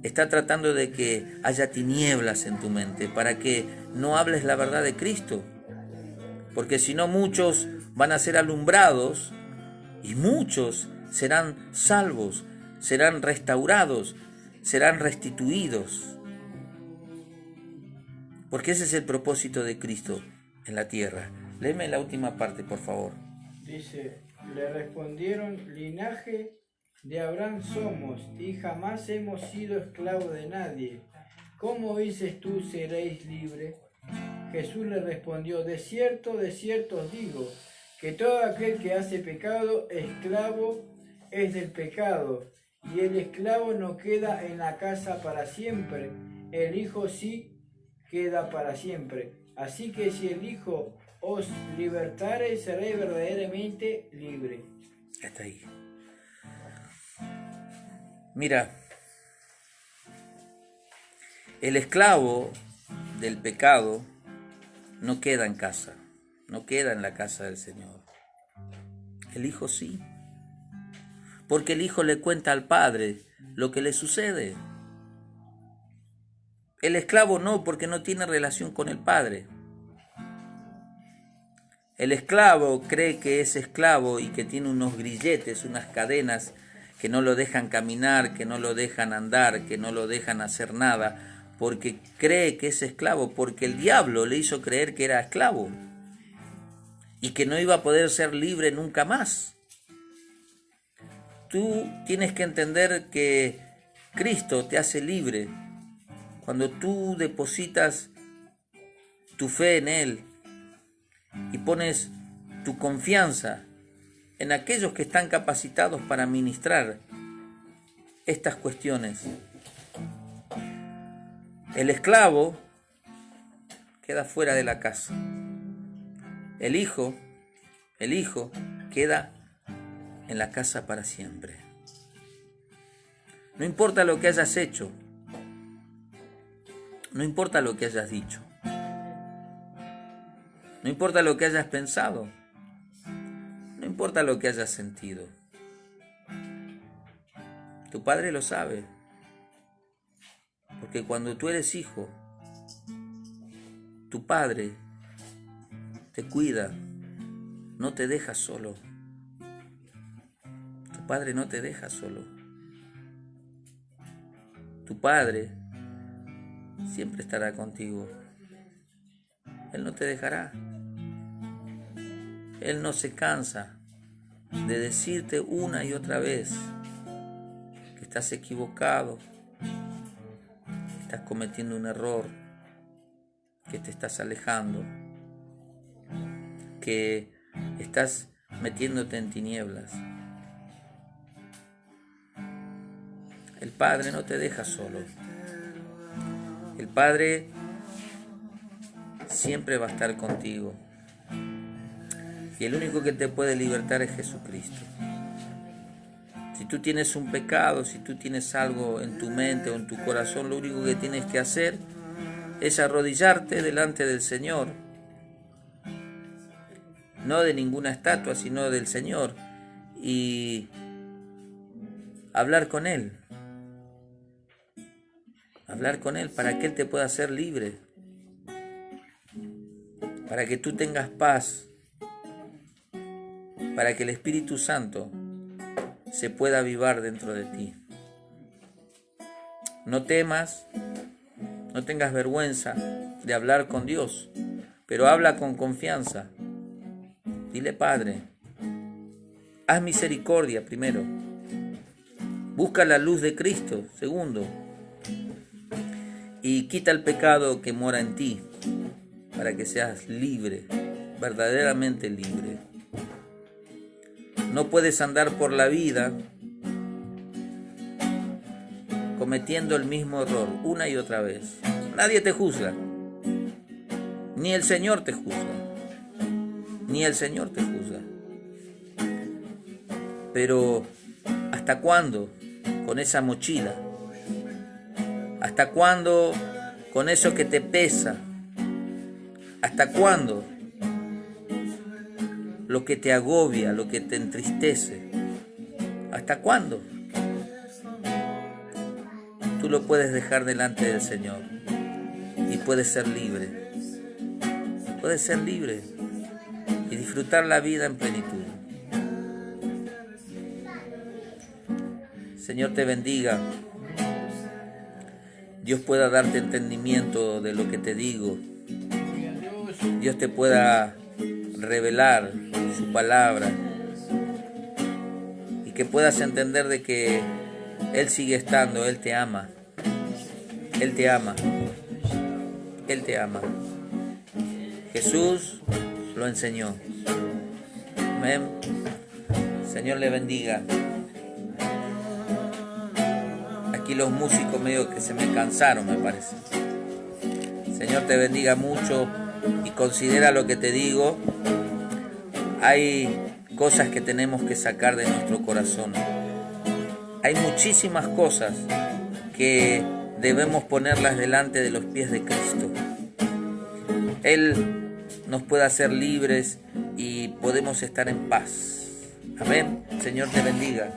está tratando de que haya tinieblas en tu mente, para que no hables la verdad de Cristo. Porque si no, muchos van a ser alumbrados y muchos serán salvos, serán restaurados, serán restituidos. Porque ese es el propósito de Cristo en la tierra. Léeme la última parte, por favor. Dice, le respondieron, linaje de Abraham somos y jamás hemos sido esclavos de nadie. ¿Cómo dices tú seréis libres? Jesús le respondió, de cierto os digo, que todo aquel que hace pecado, esclavo es del pecado, y el esclavo no queda en la casa para siempre, el Hijo sí queda para siempre. Así que si el Hijo os libertare, seréis verdaderamente libres. Hasta ahí. Mira, el esclavo del pecado no queda en casa, no queda en la casa del Señor. El Hijo sí, porque el Hijo le cuenta al Padre lo que le sucede. El esclavo no, porque no tiene relación con el Padre. El esclavo cree que es esclavo y que tiene unos grilletes, unas cadenas que no lo dejan caminar, que no lo dejan andar, que no lo dejan hacer nada, porque cree que es esclavo, porque el diablo le hizo creer que era esclavo y que no iba a poder ser libre nunca más. Tú tienes que entender que Cristo te hace libre cuando tú depositas tu fe en Él y pones tu confianza en aquellos que están capacitados para ministrar estas cuestiones. El esclavo queda fuera de la casa. El hijo queda en la casa para siempre. No importa lo que hayas hecho, no importa lo que hayas dicho, no importa lo que hayas pensado, no importa lo que hayas sentido. Tu Padre lo sabe, porque cuando tú eres hijo, tu Padre te cuida, no te deja solo. Tu Padre no te deja solo. Tu Padre siempre estará contigo. Él no te dejará. Él no se cansa de decirte una y otra vez que estás equivocado, que estás cometiendo un error, que te estás alejando, que estás metiéndote en tinieblas. El Padre no te deja solo. El Padre siempre va a estar contigo. Y el único que te puede libertar es Jesucristo. Si tú tienes un pecado, si tú tienes algo en tu mente o en tu corazón, lo único que tienes que hacer es arrodillarte delante del Señor. No de ninguna estatua, sino del Señor. Y hablar con Él. Hablar con Él para que Él te pueda hacer libre. Para que tú tengas paz. Para que el Espíritu Santo se pueda avivar dentro de ti. No temas, no tengas vergüenza de hablar con Dios, pero habla con confianza. Dile: Padre, haz misericordia primero. Busca la luz de Cristo, segundo. Y quita el pecado que mora en ti, para que seas libre, verdaderamente libre. No puedes andar por la vida cometiendo el mismo error una y otra vez. Nadie te juzga, ni el Señor te juzga, ni el Señor te juzga. Pero ¿hasta cuándo con esa mochila? ¿Hasta cuándo con eso que te pesa? ¿Hasta cuándo lo que te agobia, lo que te entristece? ¿Hasta cuándo? Tú lo puedes dejar delante del Señor y puedes ser libre. Puedes ser libre y disfrutar la vida en plenitud. Señor te bendiga. Dios pueda darte entendimiento de lo que te digo. Dios te pueda revelar su palabra y que puedas entender de que Él sigue estando, Él te ama. Él te ama. Él te ama. Jesús lo enseñó. Amén. Señor le bendiga. Aquí los músicos medio que se me cansaron, me parece. Señor te bendiga mucho y considera lo que te digo. Hay cosas que tenemos que sacar de nuestro corazón. Hay muchísimas cosas que debemos ponerlas delante de los pies de Cristo. Él nos puede hacer libres y podemos estar en paz. Amén. Señor te bendiga.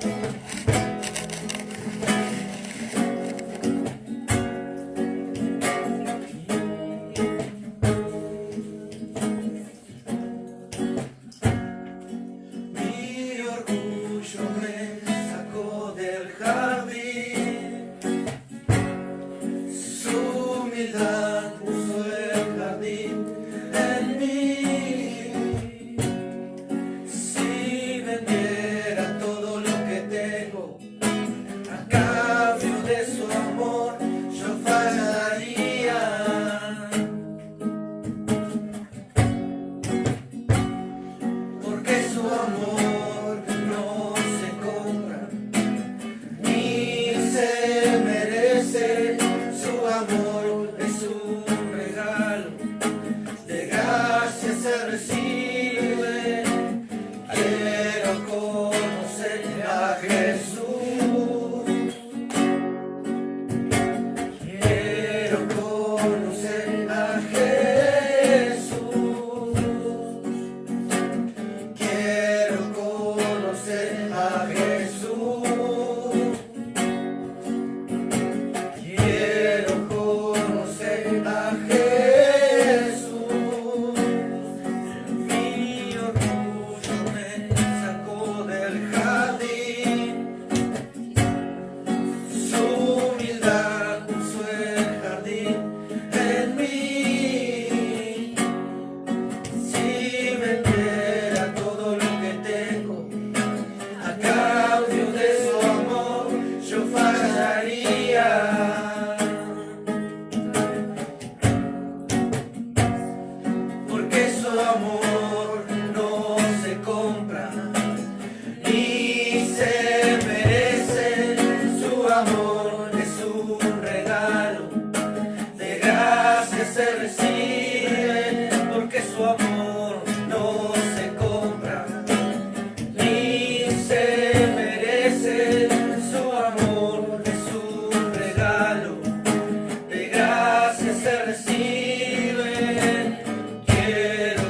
Se recibe, quiero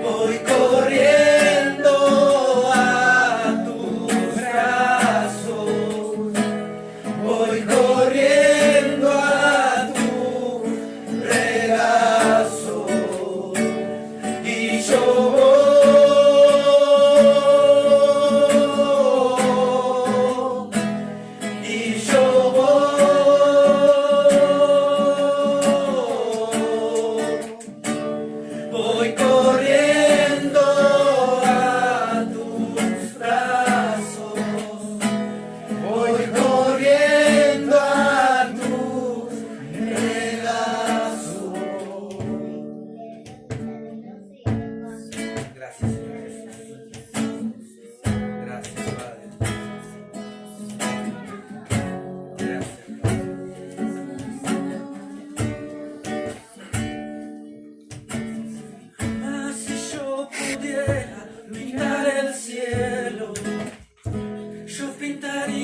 Voy corriendo a tus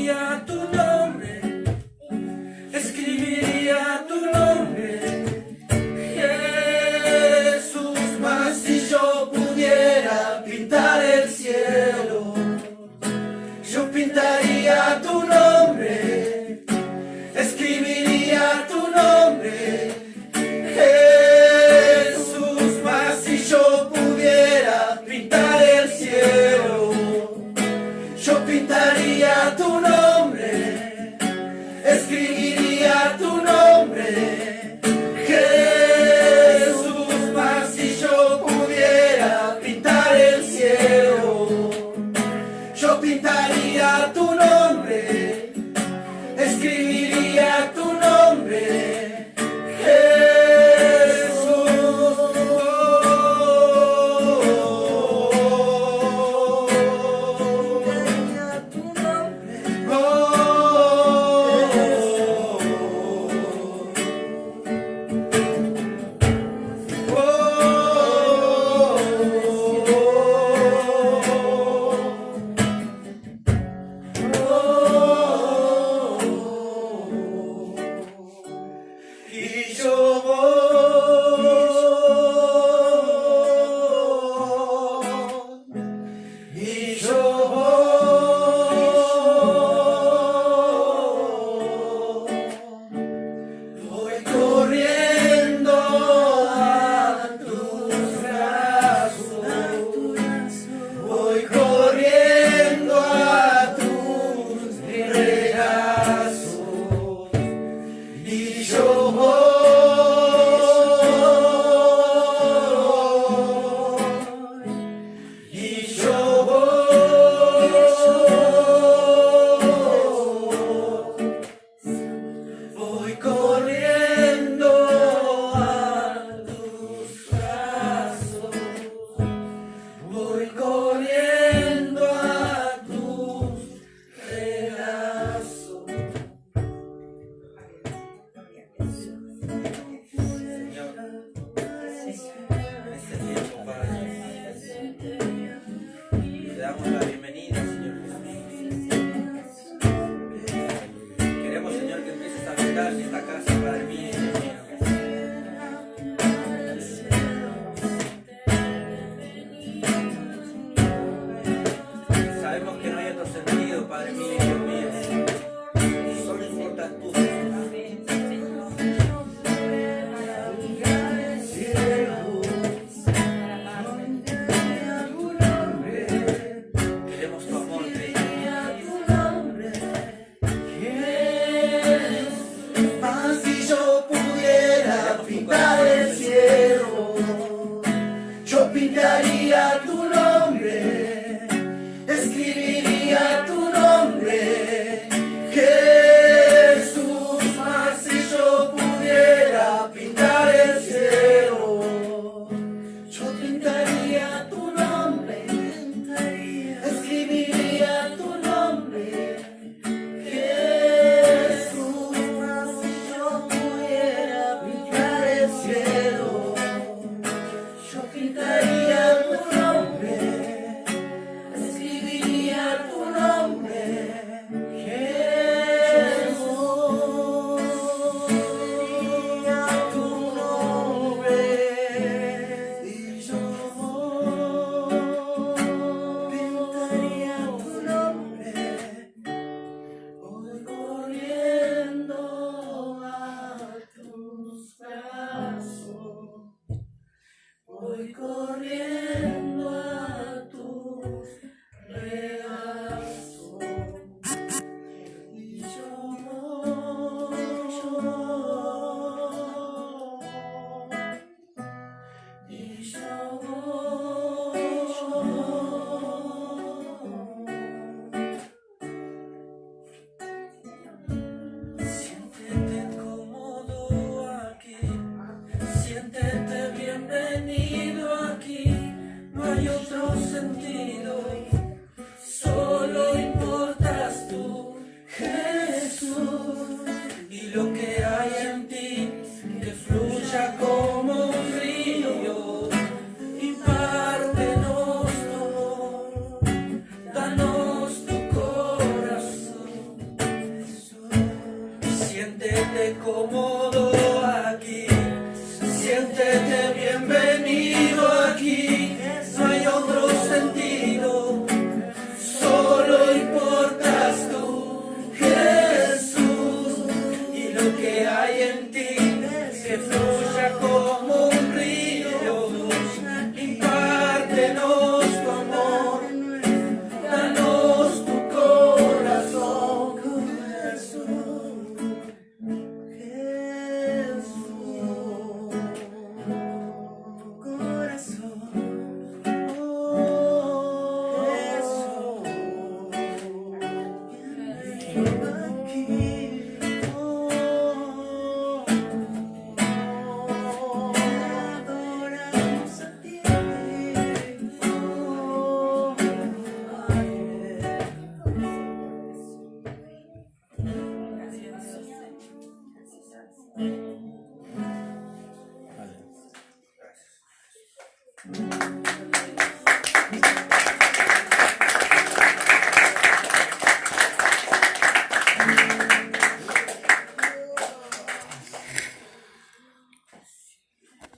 escribiría tu nombre, escribiría tu nombre, Jesús. Mas si yo pudiera pintar el cielo, yo pintaría tu nombre, escribiría tu nombre, Jesús. Mas si yo pudiera pintar el cielo, yo pintaría tu nombre, escribiría tu nombre, Jesús. Mas si yo pudiera pintar el cielo, yo pintaría tu nombre, escribiría tu nombre, Jesús. Y yo voy, y yo voy corriendo a tus brazos, voy corriendo a tus regazos, y yo voy, y yo voy corriendo a tus brazos, voy corriendo a tus regazos. Señor, en este tiempo, Padre, te damos la bienvenida, Señor Jesús. Queremos, Señor, que empieces a habitar en esta casa, Padre mío, Dios mío. Sabemos que no hay otro sentido, Padre mío, Dios mío. Solo importas tú, Señor. Queremos tu amor, Señor. Mas si yo pudiera pintar el cielo, yo pintaría tu nombre, escribiría tu nombre, Jesús. Señor.